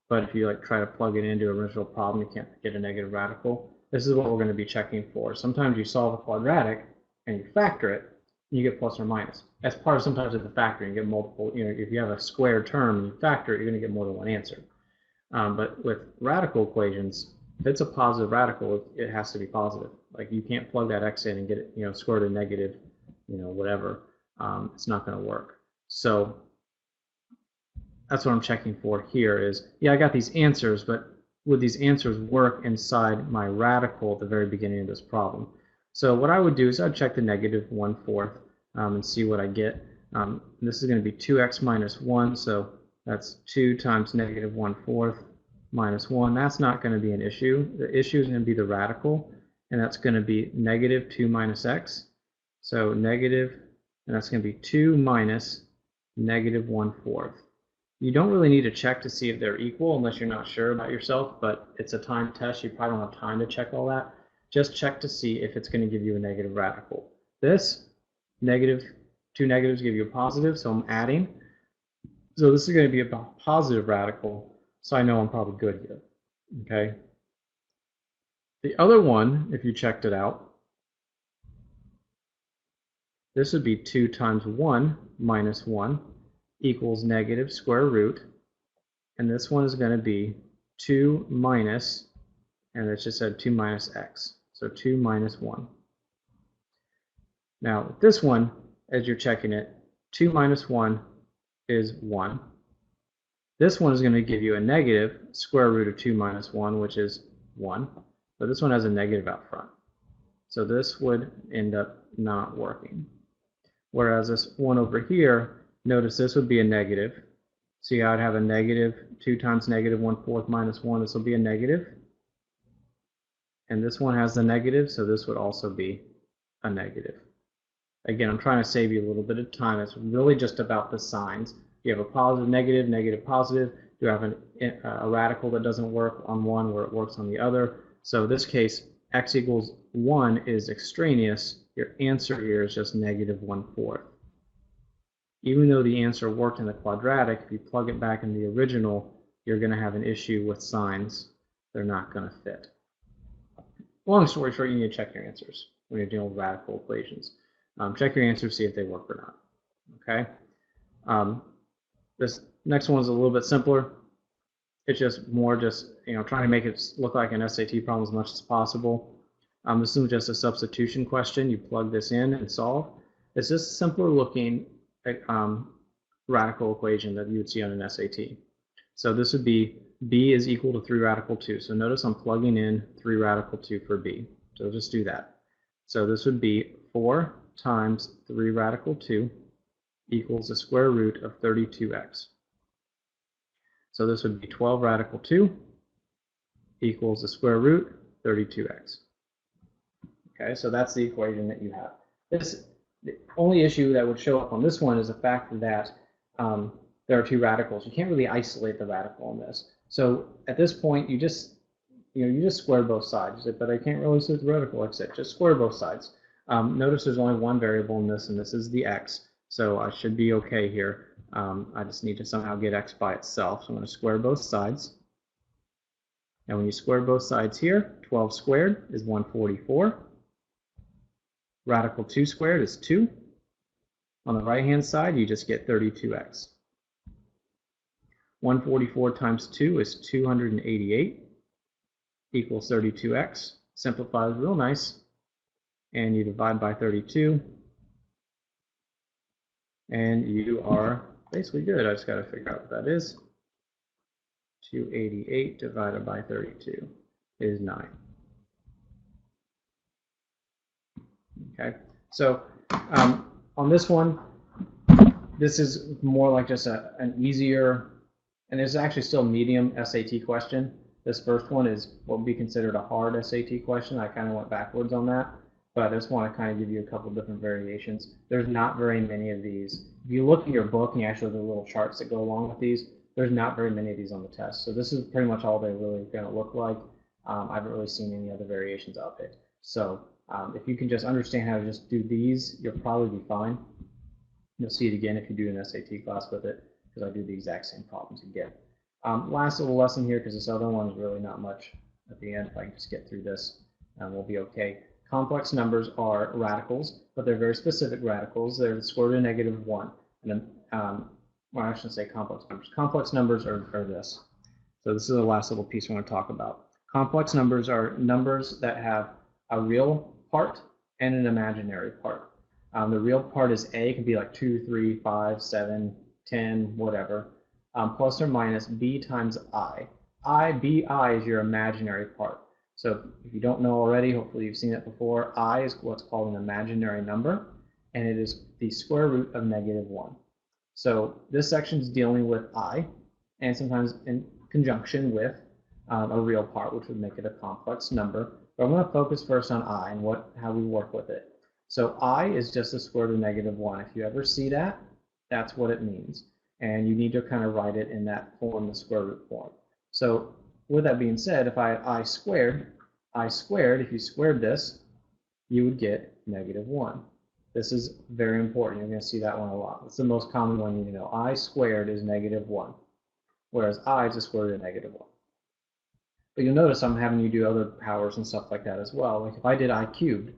but if you like try to plug it into an original problem, you can't get a negative radical. This is what we're going to be checking for. Sometimes you solve a quadratic and you factor it, and you get plus or minus. As part of sometimes of the factoring, you get multiple. You know, if you have a square term and you factor it, you're going to get more than one answer. But with radical equations, if it's a positive radical, it has to be positive. Like you can't plug that x in and get it, you know, square root of negative, you know, whatever. It's not going to work. So that's what I'm checking for here is, yeah, I got these answers, but would these answers work inside my radical at the very beginning of this problem? So what I would do is I'd check the negative 1/4 and see what I get. This is going to be 2x minus 1, so that's 2 times negative 1/4 minus 1. That's not going to be an issue. The issue is going to be the radical, and that's going to be negative 2 minus x. So negative, and that's going to be 2 minus negative 1/4. You don't really need to check to see if they're equal unless you're not sure about yourself, but it's a time test. You probably don't have time to check all that. Just check to see if it's going to give you a negative radical. This, negative, 2 negatives give you a positive, so I'm adding. So this is going to be a positive radical, so I know I'm probably good here. Okay. The other one, if you checked it out, this would be 2 times 1 minus 1 equals negative square root. And this one is going to be 2 minus, and it just said 2 minus x. So 2 minus 1. Now, this one, as you're checking it, 2 minus 1 is 1. This one is going to give you a negative square root of 2 minus 1, which is 1. But this one has a negative out front. So this would end up not working. Whereas this one over here, notice this would be a negative. See how I'd have a negative 2 times negative 1/4 minus 1. This will be a negative. And this one has the negative, so this would also be a negative. Again, I'm trying to save you a little bit of time. It's really just about the signs. You have a positive, negative, negative, positive. You have a radical that doesn't work on one where it works on the other. So in this case, x equals 1 is extraneous. Your answer here is just negative 1/4. Even though the answer worked in the quadratic, if you plug it back in the original, you're going to have an issue with signs. They're not going to fit. Long story short, you need to check your answers when you're dealing with radical equations. Check your answers, see if they work or not. Okay. This next one is a little bit simpler. It's just more trying to make it look like an SAT problem as much as possible. This is just a substitution question. You plug this in and solve. It's just simpler looking radical equation that you would see on an SAT. So this would be b is equal to 3 radical 2. So notice I'm plugging in 3 radical 2 for b. So just do that. So this would be 4 times 3 radical 2 equals the square root of 32x. So this would be 12 radical 2 equals the square root 32x. Okay, so that's the equation that you have. The only issue that would show up on this one is the fact that there are 2 radicals. You can't really isolate the radical in this. So at this point, you just square both sides. But I can't really see the radical like I said. Just square both sides. Notice there's only one variable in this, and this is the x. So I should be okay here. I just need to somehow get x by itself. So I'm going to square both sides. And when you square both sides here, 12 squared is 144. Radical 2 squared is 2. On the right-hand side, you just get 32x. 144 times 2 is 288 equals 32x. Simplifies real nice. And you divide by 32. And you are basically good. I just got to figure out what that is. 288 divided by 32 is 9. Okay, so on this one, this is more like just an easier, and it's actually still medium SAT question. This first one is what would be considered a hard SAT question. I kind of went backwards on that, but I just want to kind of give you a couple different variations. There's not very many of these. If you look in your book and you actually have the little charts that go along with these, there's not very many of these on the test. So this is pretty much all they're really going to look like. I haven't really seen any other variations out there. So if you can just understand how to just do these, you'll probably be fine. You'll see it again if you do an SAT class with it, because I do the exact same problems again. Last little lesson here, because this other one is really not much at the end. If I can just get through this, we'll be okay. Complex numbers are radicals, but they're very specific radicals. They're the square root of negative 1. And then, well, I shouldn't say complex numbers. Complex numbers are this. So this is the last little piece we're going to talk about. Complex numbers are numbers that have a real part and an imaginary part. The real part is a, it can be like 2, 3, 5, 7, 10, whatever, plus or minus b times I. bi is your imaginary part. So if you don't know already, hopefully you've seen it before, I is what's called an imaginary number, and it is the square root of negative 1. So this section is dealing with I, and sometimes in conjunction with a real part, which would make it a complex number. But I'm going to focus first on I and how we work with it. So I is just the square root of negative 1. If you ever see that, that's what it means. And you need to kind of write it in that form, the square root form. So with that being said, if I had I squared, if you squared this, you would get negative 1. This is very important. You're going to see that one a lot. It's the most common one you need to know. I squared is negative 1, whereas I is the square root of negative 1. But you'll notice I'm having you do other powers and stuff like that as well. Like if I did I cubed,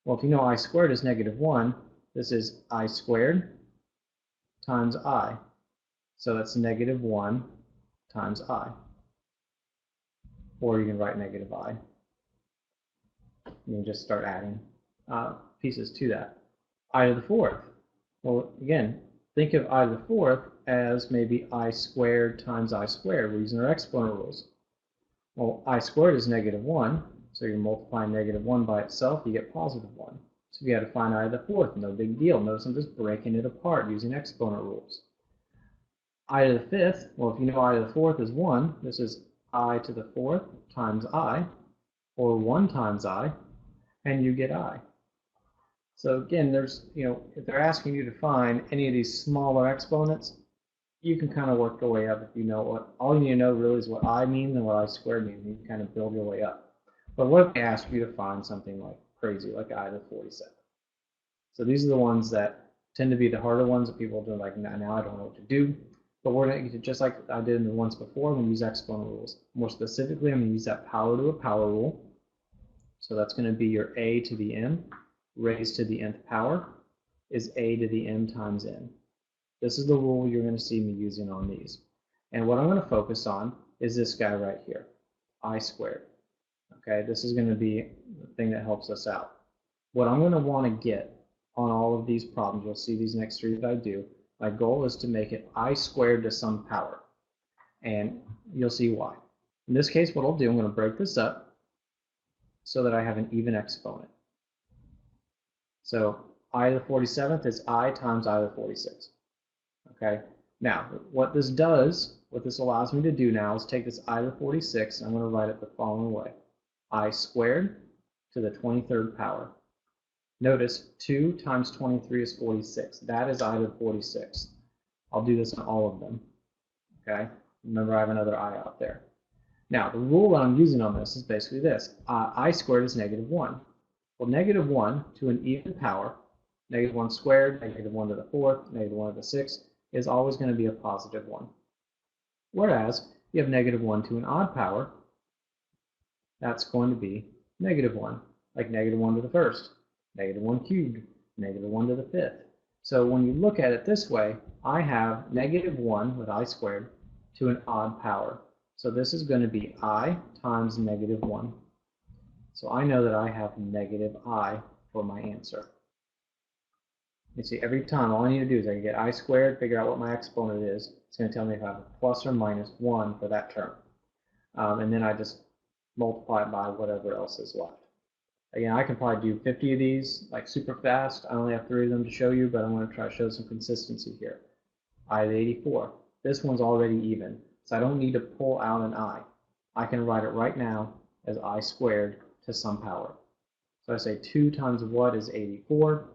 well, if you know I squared is negative 1, this is I squared times I. So that's negative 1 times I. Or you can write negative I. You can just start adding pieces to that. I to the 4th. Well, again, think of I to the fourth as maybe I squared times I squared. We're using our exponent rules. Well, I squared is -1, so you're multiplying -1 by itself, you get +1. So we had to find I to the fourth, no big deal. Notice I'm just breaking it apart using exponent rules. I to the fifth, well, if you know I to the fourth is 1, this is I to the fourth times I, or 1 times I, and you get I. So again, there's, if they're asking you to find any of these smaller exponents, you can kind of work your way up if you know what, all you need to know really is what I means and what I squared means. You can kind of build your way up. But what if they ask you to find something like crazy, like I to the 47? So these are the ones that tend to be the harder ones that people do like, now I don't know what to do. But we're going to, just like I did in the ones before, I'm going to use exponent rules. More specifically, I'm going to use that power to a power rule. So that's going to be your a to the m raised to the nth power is a to the m times n. This is the rule you're going to see me using on these. And what I'm going to focus on is this guy right here, I squared. Okay, this is going to be the thing that helps us out. What I'm going to want to get on all of these problems, you'll see these next three that I do, my goal is to make it I squared to some power. And you'll see why. In this case, what I'll do, I'm going to break this up so that I have an even exponent. So I to the 47th is I times I to the 46th. Okay, now what this allows me to do now is take this I to the 46, and I'm going to write it the following way. I squared to the 23rd power. Notice 2 times 23 is 46. That is I to the 46th. I'll do this on all of them. Okay, remember I have another I out there. Now the rule that I'm using on this is basically this. I squared is -1. Well, -1 to an even power, -1 squared, -1 to the fourth, -1 to the sixth, is always going to be a +1. Whereas, you have -1 to an odd power, that's going to be -1, like -1 to the first, -1 cubed, -1 to the fifth. So when you look at it this way, I have -1 with I squared to an odd power. So this is going to be I times -1. So I know that I have -I for my answer. You see, every time, all I need to do is I can get I squared, figure out what my exponent is. It's going to tell me if I have a plus or minus 1 for that term. And then I just multiply it by whatever else is left. Again, I can probably do 50 of these like super fast. I only have 3 of them to show you, but I'm going to try to show some consistency here. I to the 84. This one's already even, so I don't need to pull out an I. I can write it right now as I squared to some power. So I say 2 times what is 84?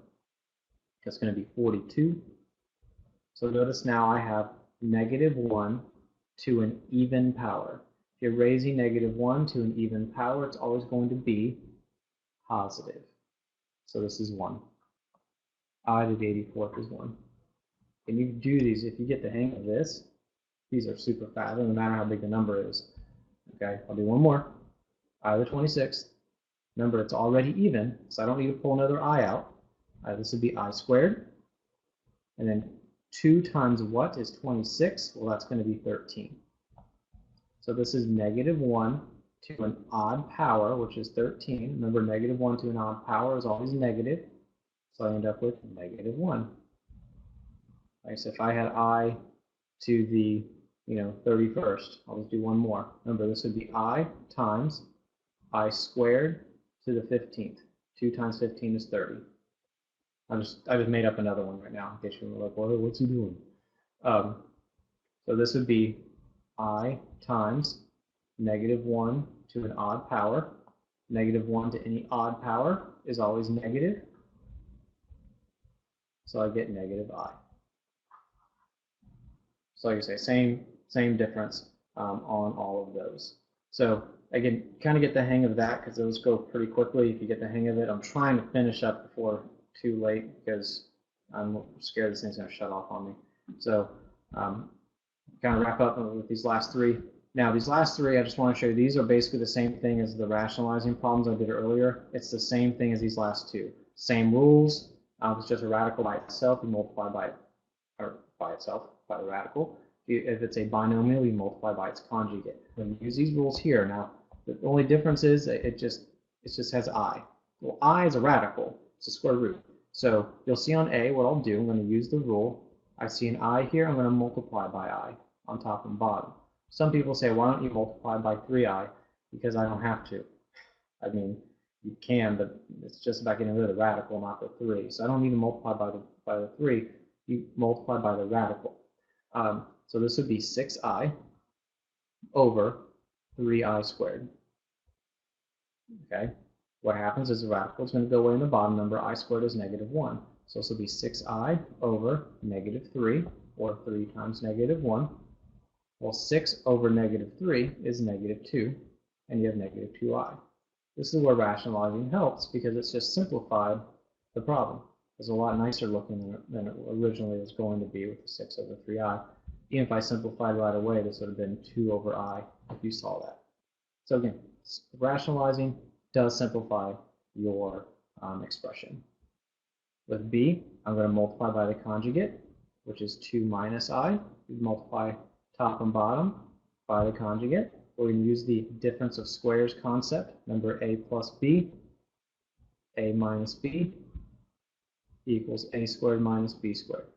That's going to be 42. So notice now I have -1 to an even power. If you're raising -1 to an even power, it's always going to be positive. So this is 1. I to the 84th is 1. And you do these, if you get the hang of this, these are super fast. It doesn't matter how big the number is. Okay, I'll do one more. I to the 26th. Remember, it's already even, so I don't need to pull another I out. This would be I squared. And then 2 times what is 26? Well, that's going to be 13. So this is -1 to an odd power, which is 13. Remember, -1 to an odd power is always negative. So I end up with -1. Right, so if I had I to the 31st, I'll just do one more. Remember, this would be I times I squared to the 15th. 2 times 15 is 30. I just made up another one right now in case you're like, well, what's he doing? So this would be I times -1 to an odd power. -1 to any odd power is always negative. So I get -I. So like I say, same difference on all of those. So again, kind of get the hang of that because those go pretty quickly if you get the hang of it. I'm trying to finish up before too late because I'm scared this thing's going to shut off on me. So kind of wrap up with these last 3. Now these last 3, I just want to show you, these are basically the same thing as the rationalizing problems I did earlier. It's the same thing as these last 2. Same rules. It's just a radical by itself, you multiply by itself, by the radical. If it's a binomial, you multiply by its conjugate. When you use these rules here, now the only difference is it just has I. Well, I is a radical. It's a square root. So you'll see on A what I'll do. I'm going to use the rule I see an I here, I'm going to multiply by I on top and bottom. Some people say, why don't you multiply by 3i? Because I don't have to. I mean, you can, but it's just about getting rid of the radical, not the 3. So I don't need to multiply by the 3. You multiply by the radical. So this would be 6i over 3i squared. Okay. What happens is the radical is going to go away in the bottom number. I squared is -1. So this will be 6i over -3, or 3 times -1. Well, 6 over -3 is -2, and you have -2i. This is where rationalizing helps, because it's just simplified the problem. It's a lot nicer looking than it originally was going to be with the 6 over 3i. Even if I simplified right away, this would have been 2 over I if you saw that. So again, rationalizing does simplify your expression. With b, I'm going to multiply by the conjugate, which is 2 minus I. We multiply top and bottom by the conjugate. We're going to use the difference of squares concept. Remember, a plus b, a minus b equals a squared minus b squared.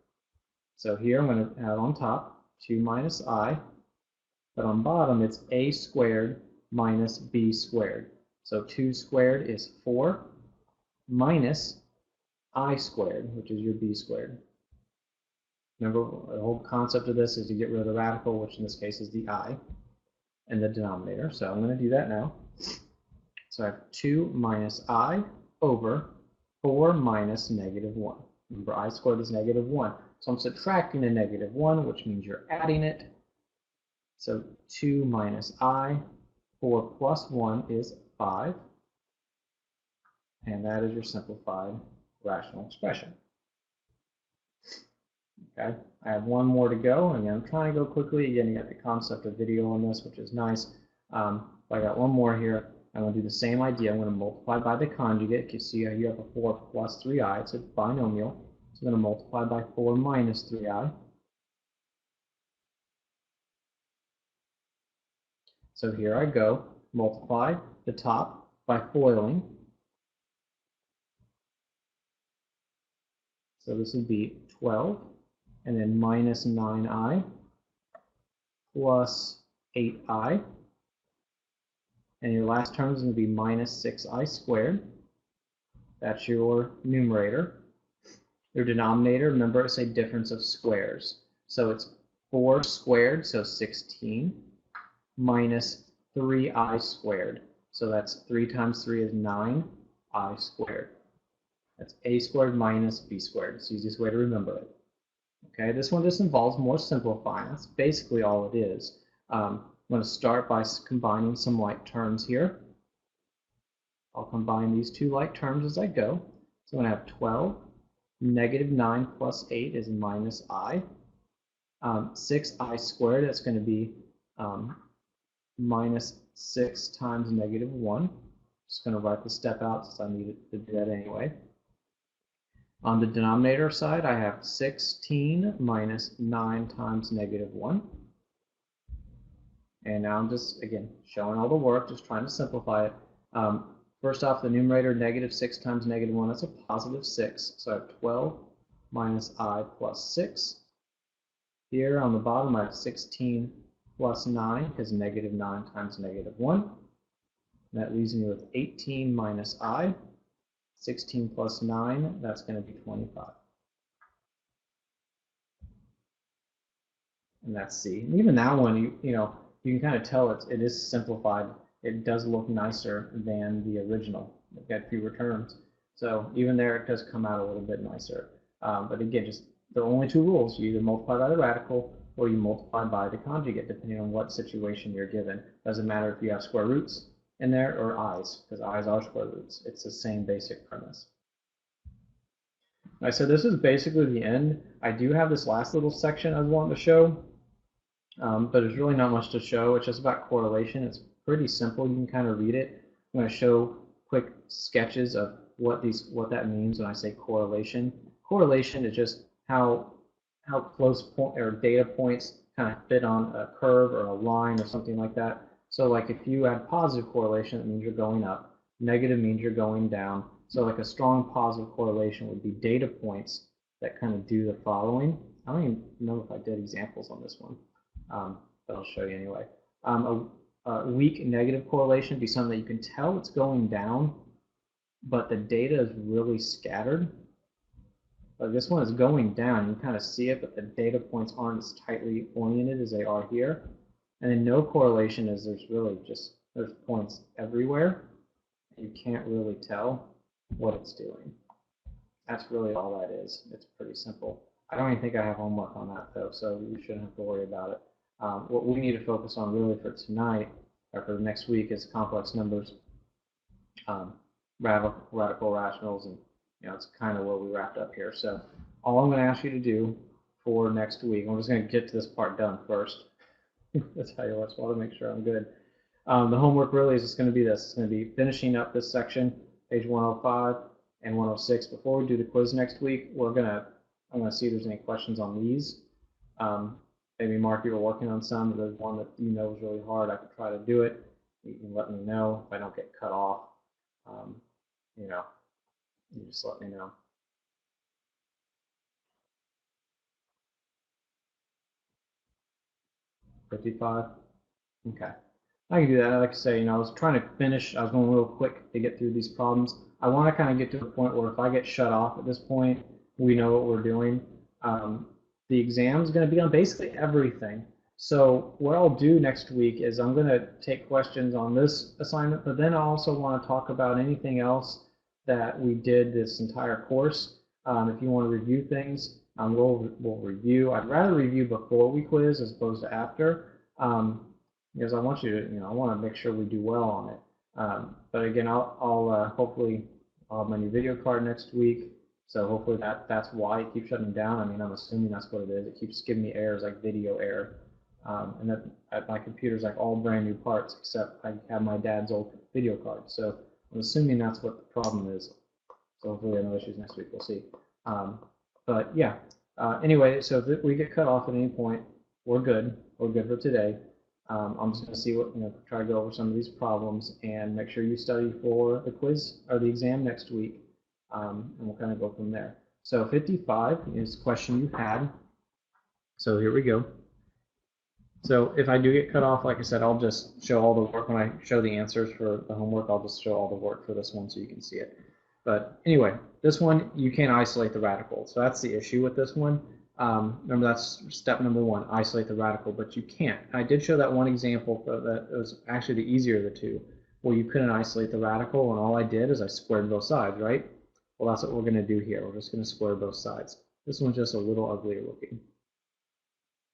So here I'm going to have on top 2 minus I, but on bottom it's a squared minus b squared. So 2 squared is 4 minus I squared, which is your b squared. Remember, the whole concept of this is to get rid of the radical, which in this case is the I, in the denominator. So I'm going to do that now. So I have 2 minus I over 4 minus -1. Remember, I squared is -1. So I'm subtracting a -1, which means you're adding it. So 2 minus I, 4 plus 1 is 5. And that is your simplified rational expression. Okay, I have one more to go, and I'm trying to go quickly. Again, you got the concept of video on this, which is nice. But I got one more here. I'm going to do the same idea. I'm going to multiply by the conjugate. You see you have a 4 plus 3i. It's a binomial. So I'm going to multiply by 4 minus 3i. So here I go. Multiply the top by FOILing. So this would be 12, and then minus 9i plus 8i. And your last term is going to be minus 6i squared. That's your numerator. Your denominator, remember, it's a difference of squares. So it's 4 squared, so 16, minus 3i squared. So that's 3 times 3 is 9i squared. That's a squared minus b squared. It's the easiest way to remember it. Okay, this one just involves more simplifying. That's basically all it is. I'm going to start by combining some like terms here. I'll combine these two like terms as I go. So I'm going to have 12. -9 plus 8 is minus I. 6i squared, that's going to be minus 6 times -1. Just going to write the step out since I need to do that anyway. On the denominator side, I have 16 minus 9 times -1. And now I'm just, again, showing all the work, just trying to simplify it. First off, the numerator, -6 times -1, that's a positive 6. So I have 12 minus I plus 6. Here on the bottom, I have 16 plus 9, because -9 times -1. That leaves me with 18 minus I. 16 plus 9, that's going to be 25. And that's C. And even that one, you can kind of tell it is simplified. It does look nicer than the original. We've got fewer terms. So even there, it does come out a little bit nicer. But again, just there are only two rules. You either multiply by the radical or you multiply by the conjugate, depending on what situation you're given. Doesn't matter if you have square roots in there or i's, because i's are square roots. It's the same basic premise. All right, so this is basically the end. I do have this last little section I was wanting to show, but there's really not much to show. It's just about correlation. It's pretty simple. You can kind of read it. I'm going to show quick sketches of what that means when I say correlation. Correlation is just how close or data points kind of fit on a curve or a line or something like that. So like if you have positive correlation, it means you're going up. Negative means you're going down. So like a strong positive correlation would be data points that kind of do the following. I don't even know if I did examples on this one, but I'll show you anyway. A weak negative correlation would be something that you can tell it's going down, but the data is really scattered. Like this one is going down, you kind of see it, but the data points aren't as tightly oriented as they are here. And then no correlation is there's points everywhere. You can't really tell what it's doing. That's really all that is. It's pretty simple. I don't even think I have homework on that though, so you shouldn't have to worry about it. What we need to focus on really for tonight or for next week is complex numbers, radical rationals, and it's kind of where we wrapped up here. So all I'm going to ask you to do for next week, I'm just going to get to this part done first. That's how you want to make sure I'm good. The homework really is just going to be this. It's going to be finishing up this section, page 105 and 106. Before we do the quiz next week, I'm going to see if there's any questions on these. Maybe Mark, you were working on some. If there's one that you know is really hard, I could try to do it. You can let me know if I don't get cut off. You just let me know. $55? Okay. I can do that. Like I say, I was trying to finish. I was going real quick to get through these problems. I want to kind of get to the point where if I get shut off at this point, we know what we're doing. The exam is going to be on basically everything. So what I'll do next week is I'm going to take questions on this assignment, but then I also want to talk about anything else that we did this entire course. If you want to review things, we'll review. I'd rather review before we quiz as opposed to after, because I want you to, I want to make sure we do well on it. But again, I'll hopefully I'll have my new video card next week. So hopefully that's why it keeps shutting down. I mean, I'm assuming that's what it is. It keeps giving me errors like video error. And that my computer's like all brand new parts, except I have my dad's old video card. So I'm assuming that's what the problem is. So hopefully we have no issues next week. We'll see. But yeah. Anyway, so if we get cut off at any point, we're good. We're good for today. I'm just going to see what, try to go over some of these problems and make sure you study for the quiz or the exam next week. And we'll kind of go from there. So 55 is the question you had. So here we go. So if I do get cut off, like I said, I'll just show all the work. When I show the answers for the homework, I'll just show all the work for this one so you can see it. But anyway, this one, you can't isolate the radical. So that's the issue with this one. Remember, that's step number one, isolate the radical, but you can't. I did show that one example that was actually the easier of the two, where you couldn't isolate the radical, and all I did is I squared both sides, right? Well, that's what we're going to do here. We're just going to square both sides. This one's just a little uglier looking.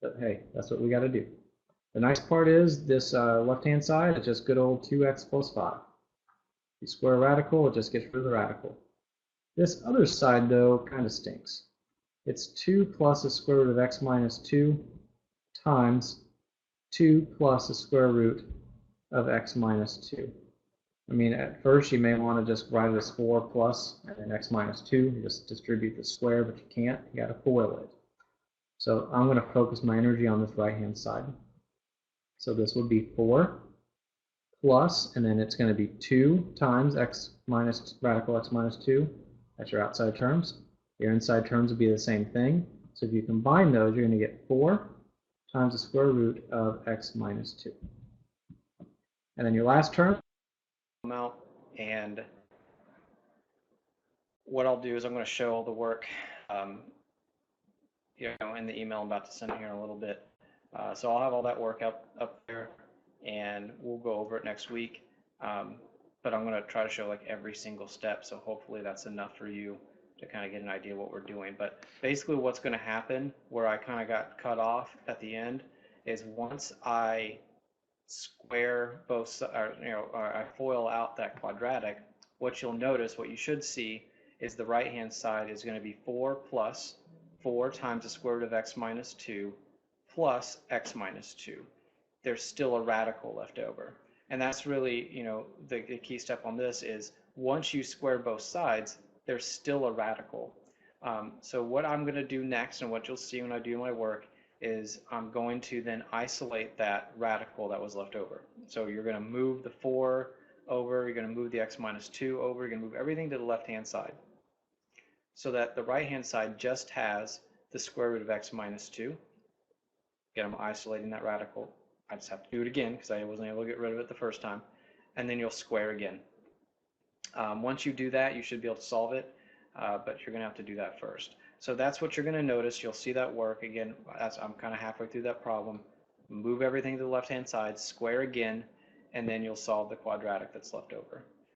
But hey, that's what we got to do. The nice part is this left-hand side is just good old 2x plus 5. You square a radical, it just gets rid of the radical. This other side, though, kind of stinks. It's 2 plus the square root of x minus 2 times 2 plus the square root of x minus 2. I mean, at first you may want to just write it as 4 plus and then x minus 2. You just distribute the square, but you can't. You got to FOIL it. So I'm going to focus my energy on this right-hand side. So this would be 4 plus, and then it's going to be 2 times x minus radical x minus 2. That's your outside terms. Your inside terms would be the same thing. So if you combine those, you're going to get 4 times the square root of x minus 2. And then your last term out, and what I'll do is I'm going to show all the work in the email I'm about to send here in a little bit. So I'll have all that work up there, and we'll go over it next week. But I'm going to try to show like every single step, so hopefully that's enough for you to kind of get an idea of what we're doing. But basically what's going to happen, where I kind of got cut off at the end, is once I square both, or I FOIL out that quadratic, what you'll notice, what you should see, is the right-hand side is going to be 4 plus 4 times the square root of x minus 2 plus x minus 2. There's still a radical left over. And that's really, the key step on this is once you square both sides, there's still a radical. So what I'm going to do next, and what you'll see when I do my work, is I'm going to then isolate that radical that was left over. So you're going to move the 4 over, you're going to move the x minus 2 over, you're going to move everything to the left-hand side, so that the right-hand side just has the square root of x minus 2. Again, I'm isolating that radical. I just have to do it again because I wasn't able to get rid of it the first time. And then you'll square again. Once you do that, you should be able to solve it, but you're going to have to do that first. So that's what you're going to notice. You'll see that work. Again, I'm kind of halfway through that problem. Move everything to the left-hand side, square again, and then you'll solve the quadratic that's left over.